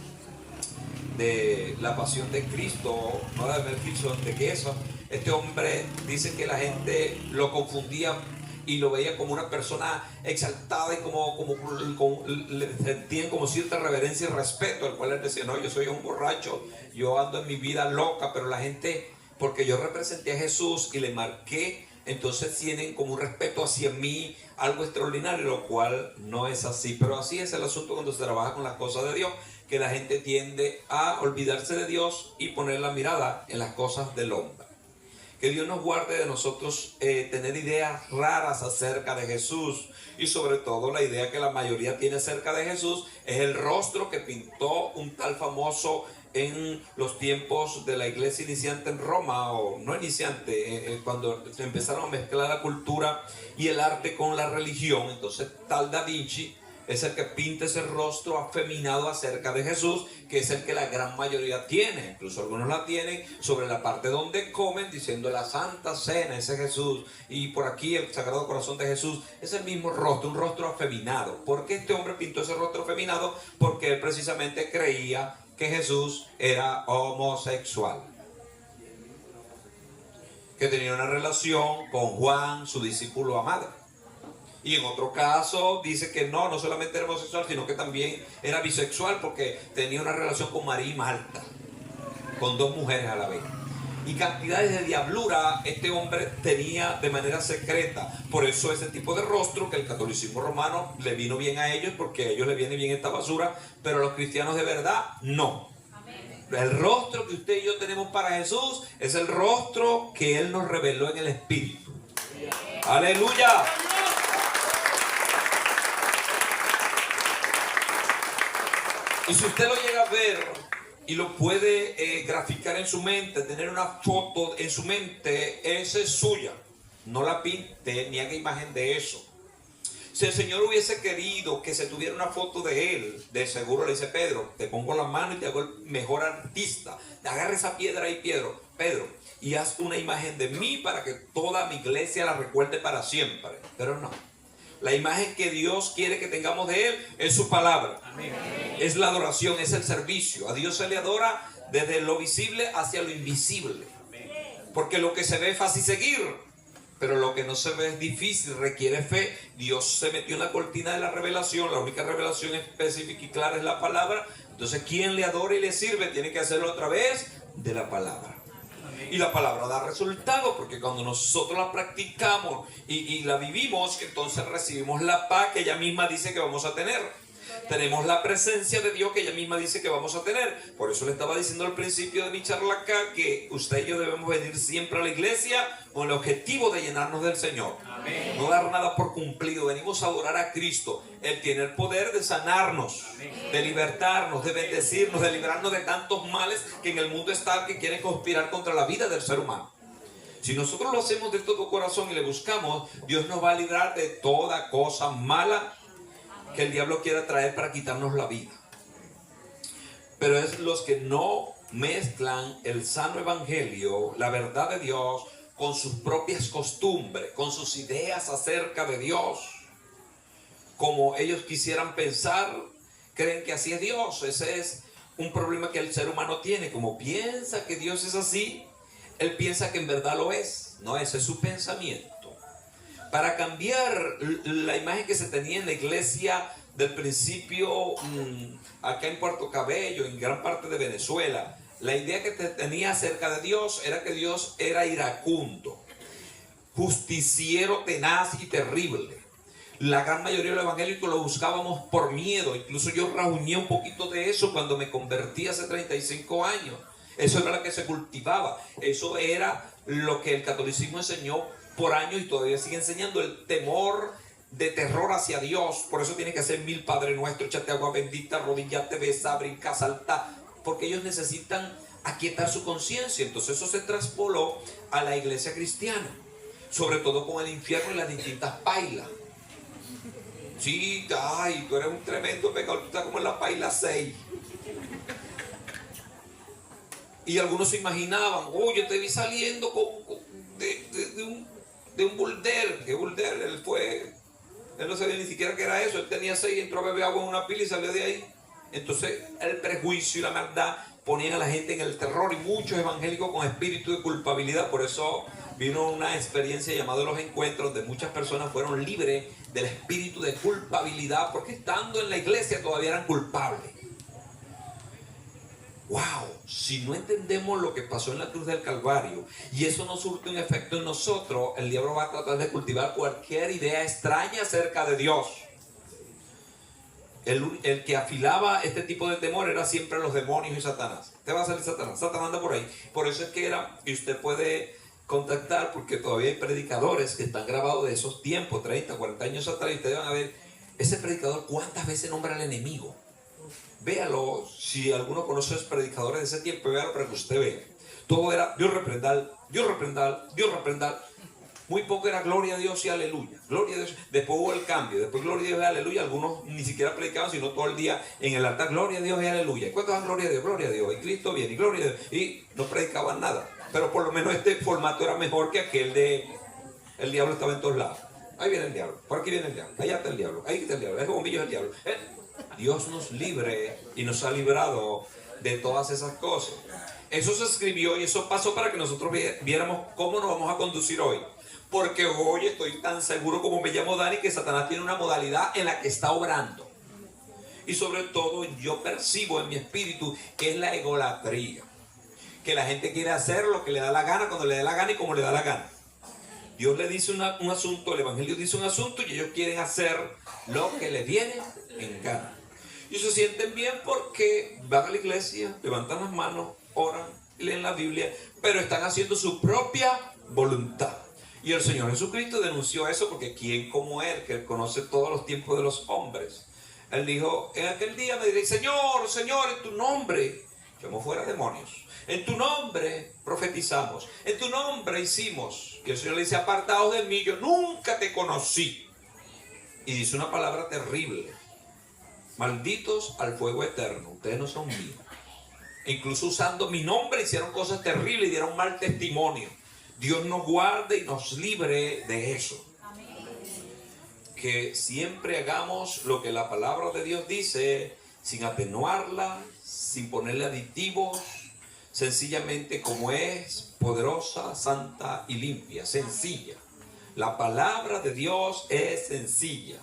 de la pasión de Cristo, no de Mel Gibson, de queso, este hombre, dice que la gente lo confundía y lo veía como una persona exaltada y le sentían como cierta reverencia y respeto, al cual él decía: no, yo soy un borracho, yo ando en mi vida loca, pero la gente, porque yo representé a Jesús y le marqué, entonces tienen como un respeto hacia mí, algo extraordinario, lo cual no es así. Pero así es el asunto cuando se trabaja con las cosas de Dios, que la gente tiende a olvidarse de Dios y poner la mirada en las cosas del hombre. Que Dios nos guarde de nosotros tener ideas raras acerca de Jesús, y sobre todo la idea que la mayoría tiene acerca de Jesús es el rostro que pintó un tal famoso en los tiempos de la iglesia iniciante en Roma, o no iniciante, cuando se empezaron a mezclar la cultura y el arte con la religión. Entonces tal Da Vinci es el que pinta ese rostro afeminado acerca de Jesús, que es el que la gran mayoría tiene. Incluso algunos la tienen sobre la parte donde comen, diciendo la Santa Cena, ese Jesús, y por aquí el Sagrado Corazón de Jesús. Es el mismo rostro, un rostro afeminado. ¿Por qué este hombre pintó ese rostro afeminado? Porque él precisamente creía que Jesús era homosexual, que tenía una relación con Juan, su discípulo amado. Y en otro caso dice que no solamente era homosexual, sino que también era bisexual, porque tenía una relación con María y Marta, con dos mujeres a la vez. Y cantidades de diablura este hombre tenía de manera secreta. Por eso ese tipo de rostro, que el catolicismo romano le vino bien a ellos, porque a ellos les viene bien esta basura, pero a los cristianos de verdad no. El rostro que usted y yo tenemos para Jesús es el rostro que Él nos reveló en el Espíritu. ¡Aleluya! Y si usted lo llega a ver y lo puede graficar en su mente, tener una foto en su mente, esa es suya. No la pinte ni haga imagen de eso. Si el Señor hubiese querido que se tuviera una foto de Él, de seguro le dice: Pedro, te pongo la mano y te hago el mejor artista. Agarra esa piedra ahí, Pedro, y haz una imagen de mí para que toda mi iglesia la recuerde para siempre. Pero no. La imagen que Dios quiere que tengamos de Él es su palabra. Amén. Es la adoración, es el servicio. A Dios se le adora desde lo visible hacia lo invisible. Porque lo que se ve es fácil seguir, pero lo que no se ve es difícil, requiere fe. Dios se metió en la cortina de la revelación, la única revelación específica y clara es la palabra. Entonces quien le adora y le sirve tiene que hacerlo a través de la palabra. Y la palabra da resultado, porque cuando nosotros la practicamos y la vivimos, entonces recibimos la paz que ella misma dice que vamos a tener. Tenemos la presencia de Dios que ella misma dice que vamos a tener. Por eso le estaba diciendo al principio de mi charla acá que usted y yo debemos venir siempre a la iglesia con el objetivo de llenarnos del Señor. Amén. No dar nada por cumplido. Venimos a adorar a Cristo. Él tiene el poder de sanarnos, amén, de libertarnos, de bendecirnos, de librarnos de tantos males que en el mundo están, que quieren conspirar contra la vida del ser humano. Si nosotros lo hacemos de todo corazón y le buscamos, Dios nos va a librar de toda cosa mala que el diablo quiera traer para quitarnos la vida. Pero es los que no mezclan el sano evangelio, la verdad de Dios, con sus propias costumbres, con sus ideas acerca de Dios, como ellos quisieran pensar, creen que así es Dios. Ese es un problema que el ser humano tiene. Como piensa que Dios es así, él piensa que en verdad lo es. No, ese es su pensamiento. Para cambiar la imagen que se tenía en la iglesia del principio, acá en Puerto Cabello, en gran parte de Venezuela, la idea que tenía acerca de Dios era que Dios era iracundo, justiciero, tenaz y terrible. La gran mayoría de los evangélicos lo buscábamos por miedo. Incluso yo rajuñé un poquito de eso cuando me convertí hace 35 años. Eso era lo que se cultivaba. Eso era lo que el catolicismo enseñó por años y todavía sigue enseñando, el temor de terror hacia Dios. Por eso tiene que hacer 1000 Padre Nuestro, échate agua bendita, arrodillate, besa, brinca, salta, porque ellos necesitan aquietar su conciencia. Entonces eso se traspoló a la iglesia cristiana, sobre todo con el infierno y las distintas pailas. Sí, ay, tú eres un tremendo pecador, tú estás como en la paila 6. Y algunos se imaginaban, oh, yo te vi saliendo de un bulder. ¿Qué bulder? Él no sabía ni siquiera qué era eso. Él tenía 6, entró a beber agua en una pila y salió de ahí. Entonces el prejuicio y la maldad ponían a la gente en el terror, y muchos evangélicos con espíritu de culpabilidad. Por eso vino una experiencia llamada Los Encuentros, donde muchas personas fueron libres del espíritu de culpabilidad, porque estando en la iglesia todavía eran culpables. Wow, si no entendemos lo que pasó en la cruz del Calvario y eso no surte un efecto en nosotros, el diablo va a tratar de cultivar cualquier idea extraña acerca de Dios. El que afilaba este tipo de temor era siempre los demonios y Satanás. Te va a salir Satanás, Satanás anda por ahí. Por eso es que era, y usted puede contactar, porque todavía hay predicadores que están grabados de esos tiempos, 30, 40 años atrás, y ustedes van a ver, ese predicador cuántas veces nombra al enemigo. Véalo, si alguno conoce a los predicadores de ese tiempo, véalo para que usted vea. Todo era Dios reprendal, Dios reprendal, Dios reprendal. Muy poco era gloria a Dios y aleluya. Gloria a Dios. Después hubo el cambio, después gloria a Dios y aleluya. Algunos ni siquiera predicaban, sino todo el día en el altar, gloria a Dios y aleluya. ¿Y cuántos dan gloria a Dios? Gloria a Dios. Y Cristo viene, y gloria a Dios. Y no predicaban nada. Pero por lo menos este formato era mejor que aquel de el diablo estaba en todos lados. Ahí viene el diablo, por aquí viene el diablo, allá está el diablo, ahí está el diablo, el bombillo es el diablo. Dios nos libre y nos ha librado de todas esas cosas. Eso se escribió y eso pasó para que nosotros viéramos cómo nos vamos a conducir hoy. Porque hoy estoy tan seguro como me llamo Dani que Satanás tiene una modalidad en la que está obrando. Y sobre todo yo percibo en mi espíritu que es la egolatría. Que la gente quiere hacer lo que le da la gana, cuando le da la gana y como le da la gana. Dios le dice un asunto, el Evangelio dice un asunto y ellos quieren hacer lo que les viene en gana. Y se sienten bien porque van a la iglesia, levantan las manos, oran, leen la Biblia, pero están haciendo su propia voluntad. Y el Señor Jesucristo denunció eso porque ¿quién como Él, que Él conoce todos los tiempos de los hombres? Él dijo, en aquel día me diréis, Señor, Señor, en tu nombre echamos fuera demonios. En tu nombre profetizamos. En tu nombre hicimos. Y el Señor le dice, apartaos de mí, yo nunca te conocí. Y dice una palabra terrible. Malditos al fuego eterno. Ustedes no son míos. E incluso usando mi nombre hicieron cosas terribles y dieron mal testimonio. Dios nos guarde y nos libre de eso. Amén. Que siempre hagamos lo que la palabra de Dios dice, sin atenuarla, sin ponerle aditivos, sencillamente como es, poderosa, santa y limpia, sencilla. La palabra de Dios es sencilla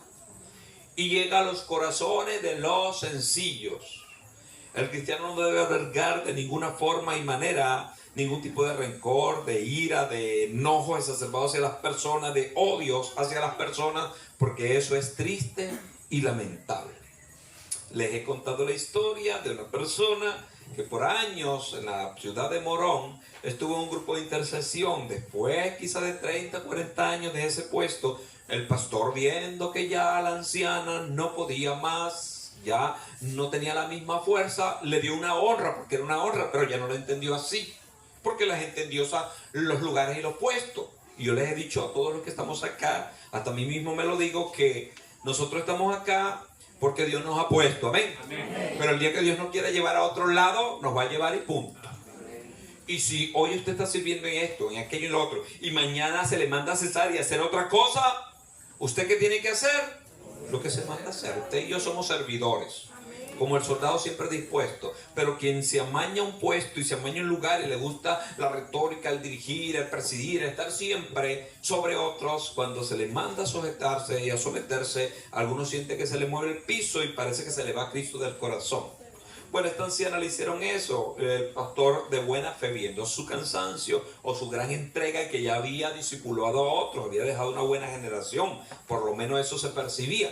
y llega a los corazones de los sencillos. El cristiano no debe albergar de ninguna forma y manera ningún tipo de rencor, de ira, de enojo exacerbado hacia las personas, de odios hacia las personas, porque eso es triste y lamentable. Les he contado la historia de una persona que por años en la ciudad de Morón estuvo en un grupo de intercesión. Después quizá de 30, 40 años de ese puesto, el pastor, viendo que ya la anciana no podía más, ya no tenía la misma fuerza, le dio una honra, porque era una honra, pero ya no lo entendió así, porque la gente endiosa los lugares y los puestos. Y yo les he dicho a todos los que estamos acá, hasta a mí mismo me lo digo, que nosotros estamos acá porque Dios nos ha puesto, amén. Amén. Pero el día que Dios nos quiera llevar a otro lado, nos va a llevar y punto. Y si hoy usted está sirviendo en esto, en aquello y en lo otro, y mañana se le manda a cesar y a hacer otra cosa, ¿usted qué tiene que hacer? Lo que se manda a hacer. Usted y yo somos servidores, como el soldado siempre dispuesto. Pero quien se amaña un puesto y se amaña un lugar y le gusta la retórica, el dirigir, el presidir, el estar siempre sobre otros, cuando se le manda a sujetarse y a someterse, algunos sienten que se le mueve el piso y parece que se le va Cristo del corazón. Bueno, esta anciana le hicieron eso. El pastor, de buena fe, viendo su cansancio o su gran entrega, y que ya había discipulado a otros, había dejado una buena generación, por lo menos eso se percibía,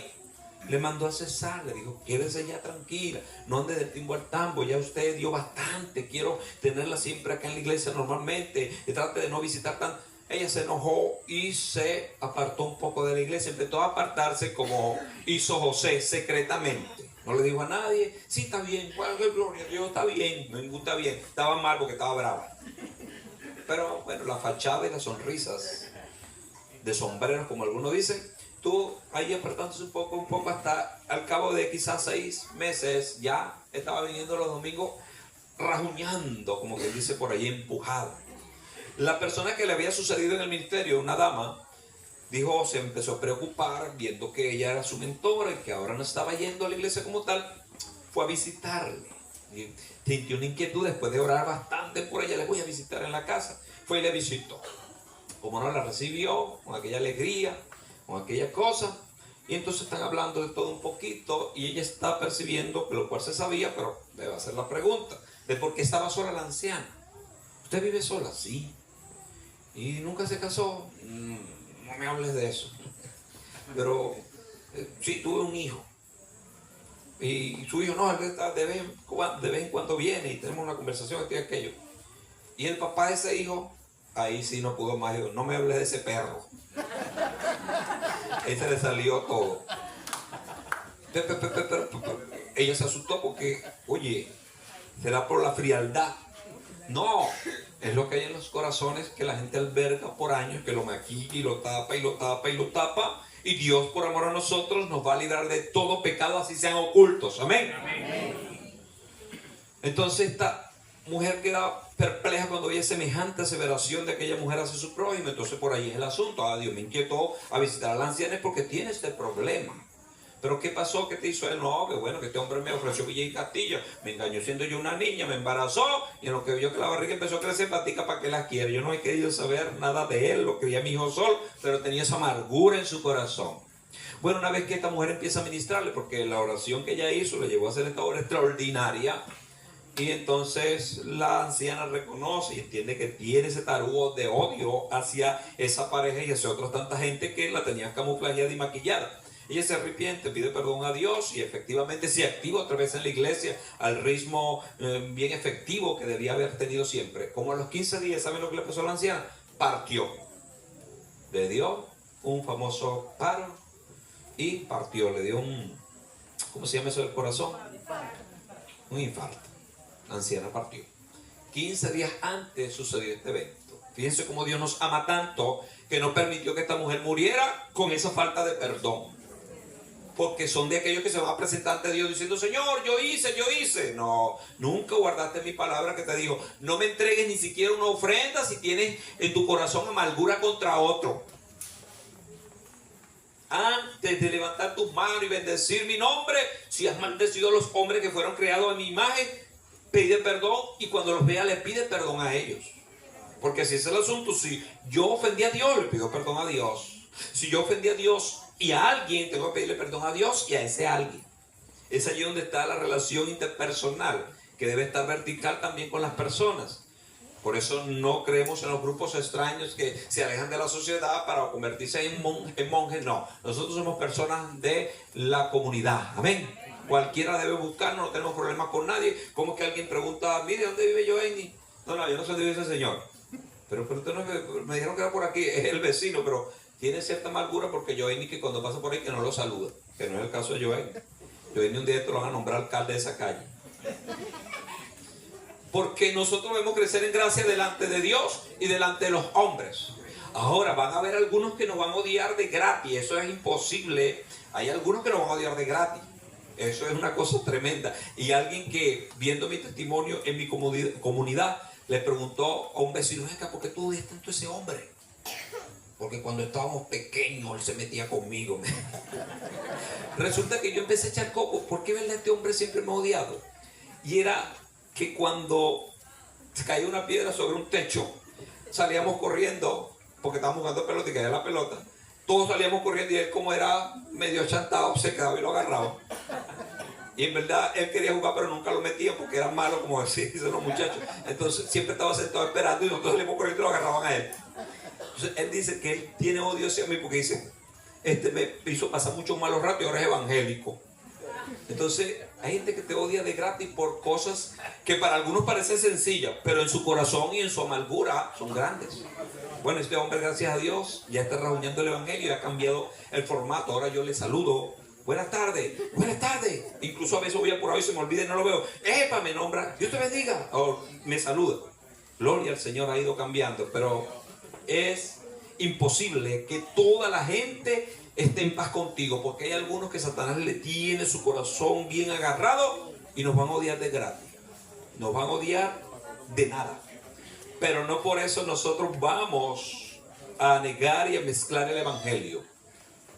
le mandó a cesar. Le dijo: quédese ya tranquila, no ande del timbo al tambo, ya usted dio bastante, quiero tenerla siempre acá en la iglesia normalmente, y trate de no visitar tanto. Ella se enojó y se apartó un poco de la iglesia, empezó a apartarse como hizo José, secretamente. No le dijo a nadie: sí, está bien, bueno, gloria a Dios, está bien. No, ningún está bien, estaba mal porque estaba brava. Pero bueno, la fachada y las sonrisas de sombreros, como algunos dicen, estuvo ahí apartándose un poco, hasta al cabo de quizás 6 meses, ya estaba viniendo los domingos rajuñando, como que dice por ahí, empujada. La persona que le había sucedido en el ministerio, una dama, dijo, se empezó a preocupar viendo que ella era su mentora y que ahora no estaba yendo a la iglesia como tal. Fue a visitarle y sintió una inquietud. Después de orar bastante por ella, le voy a visitar en la casa. Fue y le visitó. Como no, la recibió con aquella alegría, con aquella cosa, y entonces están hablando de todo un poquito, y ella está percibiendo, lo cual se sabía, pero le va a hacer la pregunta de por qué estaba sola la anciana. ¿Usted vive sola? Sí. ¿Y nunca se casó? No me hables de eso. Pero sí, tuve un hijo. Y su hijo, no, de vez en cuando viene y tenemos una conversación, esto y aquello. Y el papá de ese hijo, ahí sí no pudo más. Digo, no me hables de ese perro. Ahí se le salió todo. Ella se asustó porque, oye, será por la frialdad. No, es lo que hay en los corazones, que la gente alberga por años, que lo maquilla y lo tapa y lo tapa y lo tapa. Y Dios, por amor a nosotros, nos va a librar de todo pecado, así sean ocultos. Amén. Entonces esta mujer queda perpleja cuando oye semejante aseveración de aquella mujer hacia su prójimo. Entonces por ahí es el asunto. Dios me inquietó a visitar a la anciana porque tiene este problema. ¿Pero qué pasó? ¿Qué te hizo él? No, que bueno, que este hombre me ofreció Villa y Castillo, me engañó siendo yo una niña, me embarazó, y en lo que vio que la barriga empezó a crecer, patica, ¿para qué la quiere? Yo no he querido saber nada de él, lo quería mi hijo Sol, pero tenía esa amargura en su corazón. Bueno, una vez que esta mujer empieza a ministrarle, porque la oración que ella hizo le llevó a hacer esta obra extraordinaria, y entonces la anciana reconoce y entiende que tiene ese tarugo de odio hacia esa pareja y hacia otra tanta gente que la tenía camuflajeada y maquillada. Ella se arrepiente, pide perdón a Dios y efectivamente se activa otra vez en la iglesia al ritmo bien efectivo que debía haber tenido siempre. Como a los 15 días, ¿saben lo que le pasó a la anciana? Partió. Le dio un famoso paro y partió. Le dio un, ¿cómo se llama eso del corazón? Un infarto. La anciana partió. 15 días antes sucedió este evento. Fíjense cómo Dios nos ama tanto que no permitió que esta mujer muriera con esa falta de perdón. Porque son de aquellos que se van a presentar ante Dios diciendo, Señor, yo hice. No, nunca guardaste mi palabra que te digo, no me entregues ni siquiera una ofrenda si tienes en tu corazón amargura contra otro. Antes de levantar tus manos y bendecir mi nombre, si has maldecido a los hombres que fueron creados en mi imagen, pide perdón, y cuando los vea le pide perdón a ellos. Porque si es el asunto, si yo ofendí a Dios, le pido perdón a Dios. Si yo ofendí a Dios y a alguien, tengo que pedirle perdón a Dios y a ese alguien. Es allí donde está la relación interpersonal, que debe estar vertical también con las personas. Por eso no creemos en los grupos extraños que se alejan de la sociedad para convertirse en monjes. No, nosotros somos personas de la comunidad. Amén. Cualquiera debe buscarnos, no tenemos problemas con nadie. Como que alguien pregunta, mire, ¿dónde vive Joenny? No, yo no sé dónde vive ese señor. Pero usted no, me dijeron que era por aquí, es el vecino, pero tiene cierta amargura porque Joenny, que cuando pasa por ahí que no lo saluda, que no es el caso de Joenny. Joenny un día te lo van a nombrar alcalde de esa calle. Porque nosotros debemos crecer en gracia delante de Dios y delante de los hombres. Ahora van a haber algunos que nos van a odiar de gratis, eso es imposible. Hay algunos que nos van a odiar de gratis. Eso es una cosa tremenda. Y alguien que, viendo mi testimonio en mi comunidad, le preguntó a un vecino, ¿por qué tú odias tanto a ese hombre? Porque cuando estábamos pequeños él se metía conmigo. Resulta que yo empecé a echar coco. ¿Por qué verdad este hombre siempre me ha odiado? Y era que cuando se caía una piedra sobre un techo, salíamos corriendo, porque estábamos jugando pelota y caía la pelota. Todos salíamos corriendo y él, como era medio chantado, se quedaba y lo agarraba. Y en verdad él quería jugar, pero nunca lo metía porque era malo, como dicen los muchachos. Entonces siempre estaba sentado esperando y nosotros salimos corriendo y lo agarraban a él. Entonces él dice que él tiene odio hacia mí porque dice, me hizo pasar muchos malos ratos y ahora es evangélico. Entonces hay gente que te odia de gratis por cosas que para algunos parecen sencillas, pero en su corazón y en su amargura son grandes. Bueno, este hombre, gracias a Dios, ya está reuniendo el evangelio y ha cambiado el formato. Ahora yo le saludo, buenas tardes. Incluso a veces voy a por ahí y se me olvida y no lo veo. ¡Epa! Me nombra, Dios te bendiga. O me saluda. Gloria al Señor, ha ido cambiando, pero es imposible que toda la gente esté en paz contigo, porque hay algunos que Satanás le tiene su corazón bien agarrado y nos van a odiar de gratis. Nos van a odiar de nada. Pero no por eso nosotros vamos a negar y a mezclar el evangelio.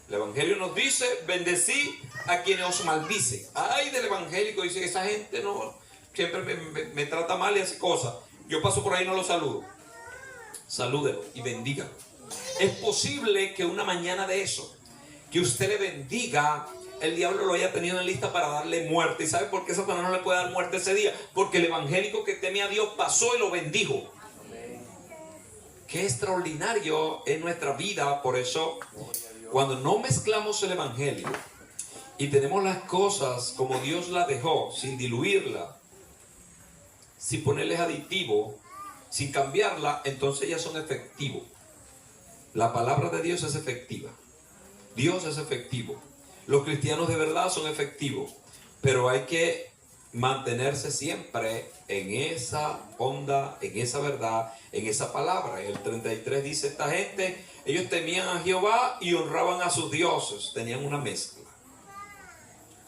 El evangelio nos dice, bendecid a quienes os maldicen. Ay, del evangélico, dice, esa gente no, siempre me trata mal y hace cosas. Yo paso por ahí y no lo saludo. Salúdelo y bendígalo. Es posible que una mañana de eso, que usted le bendiga, el diablo lo haya tenido en lista para darle muerte. ¿Y sabe por qué Satanás no le puede dar muerte ese día? Porque el evangélico que teme a Dios pasó y lo bendijo. Qué extraordinario es nuestra vida. Por eso, cuando no mezclamos el evangelio y tenemos las cosas como Dios las dejó, sin diluirla, sin ponerles aditivo, sin cambiarla, entonces ya son efectivos. La palabra de Dios es efectiva. Dios es efectivo. Los cristianos de verdad son efectivos. Pero hay que mantenerse siempre en esa onda, en esa verdad, en esa palabra. El 33 dice, esta gente, ellos temían a Jehová y honraban a sus dioses. Tenían una mezcla.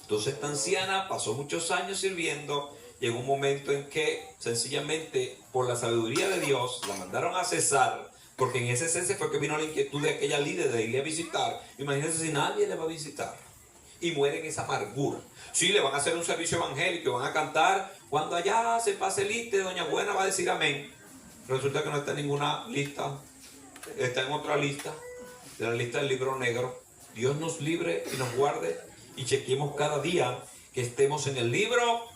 Entonces esta anciana pasó muchos años sirviendo. Llegó un momento en que sencillamente por la sabiduría de Dios la mandaron a cesar, porque en ese cese fue que vino la inquietud de aquella líder de irle a visitar. Imagínense si nadie le va a visitar y muere en esa amargura. Sí, le van a hacer un servicio evangélico, van a cantar, cuando allá se pase lista, doña Buena va a decir amén. Resulta que no está en ninguna lista, está en otra lista, de la lista del libro negro. Dios nos libre y nos guarde y chequemos cada día que estemos en el libro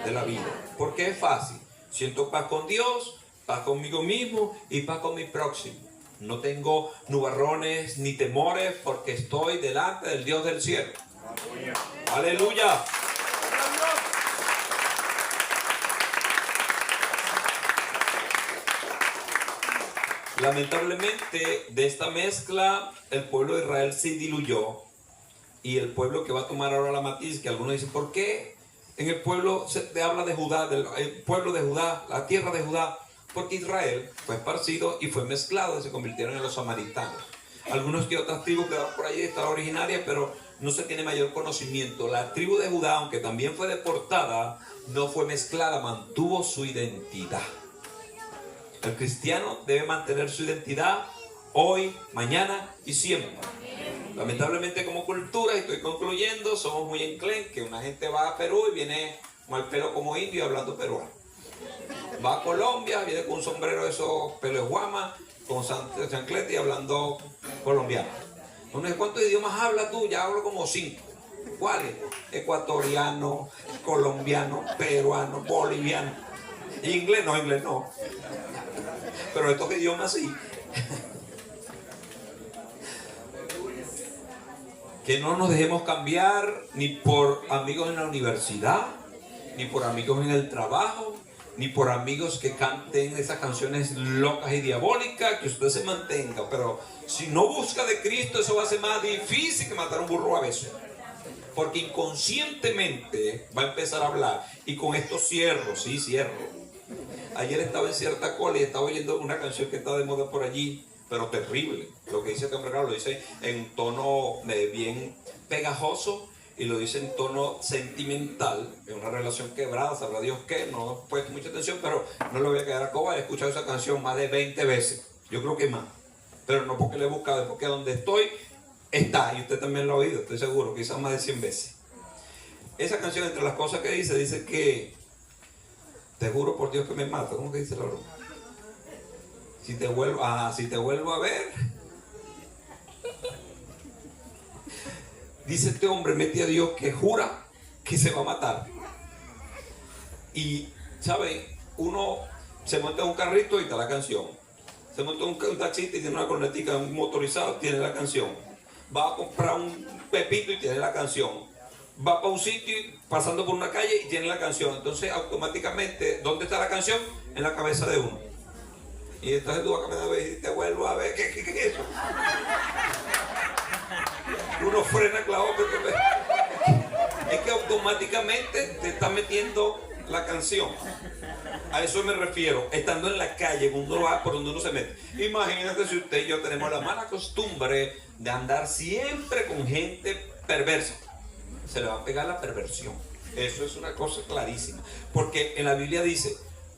de la vida, porque es fácil. Siento paz con Dios, paz conmigo mismo y paz con mi próximo. No tengo nubarrones ni temores porque estoy delante del Dios del cielo. Aleluya. Lamentablemente de esta mezcla el pueblo de Israel se diluyó, y el pueblo que va a tomar ahora la matiz, que algunos dicen, ¿por qué en el pueblo se habla de Judá, del pueblo de Judá, la tierra de Judá? Porque Israel fue esparcido y fue mezclado y se convirtieron en los samaritanos. Algunos que otras tribus quedaron por ahí, estaban originarias, pero no se tiene mayor conocimiento. La tribu de Judá, aunque también fue deportada, no fue mezclada, mantuvo su identidad. El cristiano debe mantener su identidad hoy, mañana y siempre. Lamentablemente como cultura, y estoy concluyendo, somos muy enclenques. Una gente va a Perú y viene con el pelo como indio hablando peruano. Va a Colombia, viene con un sombrero de esos pelo de guama, con chancleta y hablando colombiano. No sé cuántos idiomas hablas tú, ya hablo como 5. ¿Cuáles? Ecuatoriano, colombiano, peruano, boliviano. Inglés no. Pero estos idiomas sí. Que no nos dejemos cambiar ni por amigos en la universidad, ni por amigos en el trabajo, ni por amigos que canten esas canciones locas y diabólicas, que usted se mantenga. Pero si no busca de Cristo, eso va a ser más difícil que matar un burro a veces. Porque inconscientemente va a empezar a hablar. Y con esto cierro. Ayer estaba en cierta cola y estaba oyendo una canción que está de moda por allí, pero terrible. Lo que dice este hombre, lo dice en tono bien pegajoso y lo dice en tono sentimental. Es una relación quebrada, sabrá Dios qué, no he puesto mucha atención, pero no le voy a quedar a coba. He escuchado esa canción más de 20 veces, yo creo que más, pero no porque le he buscado, es porque donde estoy está, y usted también lo ha oído, estoy seguro, quizás más de 100 veces. Esa canción, entre las cosas que dice que te juro por Dios que me mata. ¿Cómo que dice la broma? Si te vuelvo a ver. Dice este hombre, mete a Dios, que jura que se va a matar. Y, ¿saben? Uno se monta en un carrito y está la canción. Se monta en un taxista y tiene una cornetica, un motorizado, tiene la canción. Va a comprar un pepito y tiene la canción. Va para un sitio pasando por una calle y tiene la canción. Entonces automáticamente, ¿dónde está la canción? En la cabeza de uno. Y entonces tú vas caminando y te vuelvo a ver. ¿Qué es eso? Uno frena clavo porque es que automáticamente te está metiendo la canción. A eso me refiero, estando en la calle, uno va por donde uno se mete. Imagínate si usted y yo tenemos la mala costumbre de andar siempre con gente perversa. Se le va a pegar la perversión. Eso es una cosa clarísima. Porque en la Biblia dice,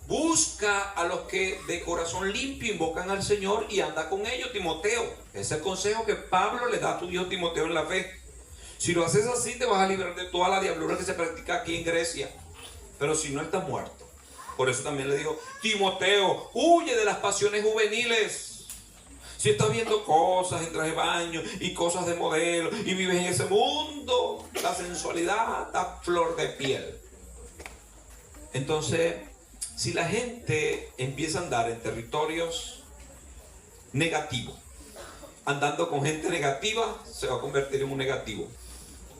busca a los que de corazón limpio invocan al Señor y anda con ellos, Timoteo. Ese es el consejo que Pablo le da a tu hijo Timoteo en la fe. Si lo haces así, te vas a librar de toda la diablura que se practica aquí en Grecia. Pero si no, estás muerto. Por eso también le digo, Timoteo, huye de las pasiones juveniles. Si estás viendo cosas en traje de baño y cosas de modelo y vives en ese mundo, la sensualidad está a flor de piel. Entonces, si la gente empieza a andar en territorios negativos, andando con gente negativa, se va a convertir en un negativo.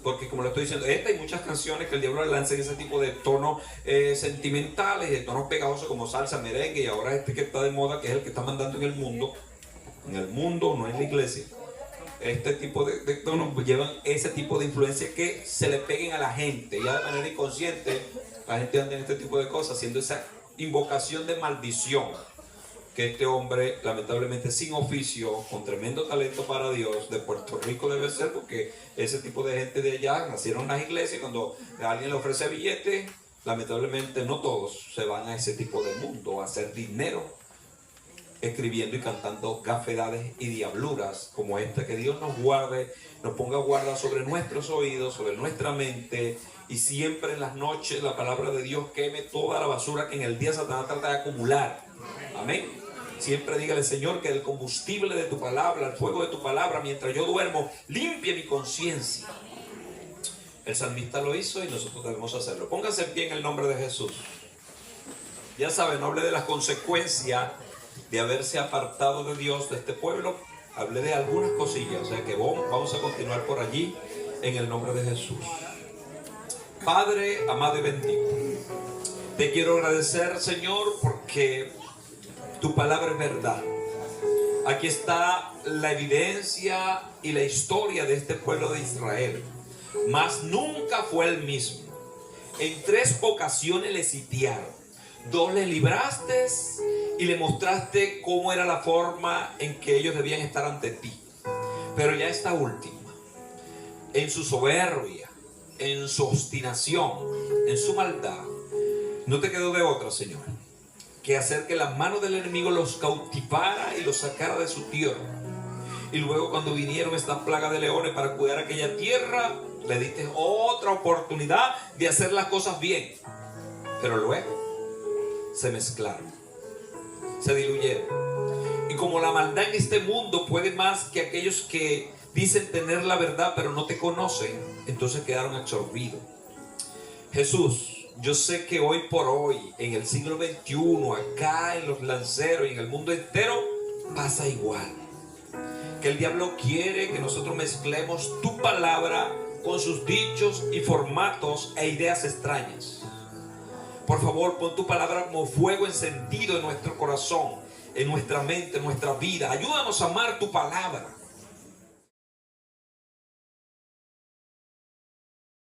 Porque como le estoy diciendo, hay muchas canciones que el diablo le lanza en ese tipo de tonos sentimentales, de tonos pegajosos como salsa, merengue, y ahora este que está de moda, que es el que está mandando en el mundo, no en la iglesia. Este tipo de tonos llevan ese tipo de influencia que se le peguen a la gente, ya de manera inconsciente la gente anda en este tipo de cosas, haciendo esa invocación de maldición que este hombre, lamentablemente sin oficio, con tremendo talento para Dios, de Puerto Rico debe ser, porque ese tipo de gente de allá nacieron en las iglesias y cuando alguien le ofrece billetes, lamentablemente no todos se van a ese tipo de mundo a hacer dinero escribiendo y cantando gafedades y diabluras como esta. Que Dios nos guarde, nos ponga guarda sobre nuestros oídos, sobre nuestra mente, y siempre en las noches la palabra de Dios queme toda la basura que en el día Satanás trata de acumular. Amén. Siempre dígale, Señor, que el combustible de tu palabra, el fuego de tu palabra, mientras yo duermo, limpie mi conciencia. El salmista lo hizo y nosotros debemos hacerlo. Pónganse en pie en el nombre de Jesús. Ya saben, no hablé de las consecuencias de haberse apartado de Dios, de este pueblo. Hablé de algunas cosillas, o sea que vamos a continuar por allí en el nombre de Jesús. Padre amado y bendito, te quiero agradecer, Señor, porque tu palabra es verdad. Aquí está la evidencia y la historia de este pueblo de Israel. Mas nunca fue el mismo. En 3 ocasiones le sitiaron. 2 le libraste y le mostraste cómo era la forma en que ellos debían estar ante ti. Pero ya esta última, en su soberbia, en su obstinación, en su maldad, no te quedó de otra, Señor, que hacer que la mano del enemigo los cautivara y los sacara de su tierra. Y luego, cuando vinieron estas plagas de leones para cuidar aquella tierra, le diste otra oportunidad de hacer las cosas bien. Pero luego se mezclaron, se diluyeron. Y como la maldad en este mundo puede más que aquellos que dicen tener la verdad pero no te conocen, entonces quedaron absorbidos. Jesús, yo sé que hoy por hoy, en el siglo XXI, acá en los lanceros y en el mundo entero, pasa igual. Que el diablo quiere que nosotros mezclemos tu palabra con sus dichos y formatos e ideas extrañas. Por favor, pon tu palabra como fuego encendido en nuestro corazón, en nuestra mente, en nuestra vida. Ayúdanos a amar tu palabra.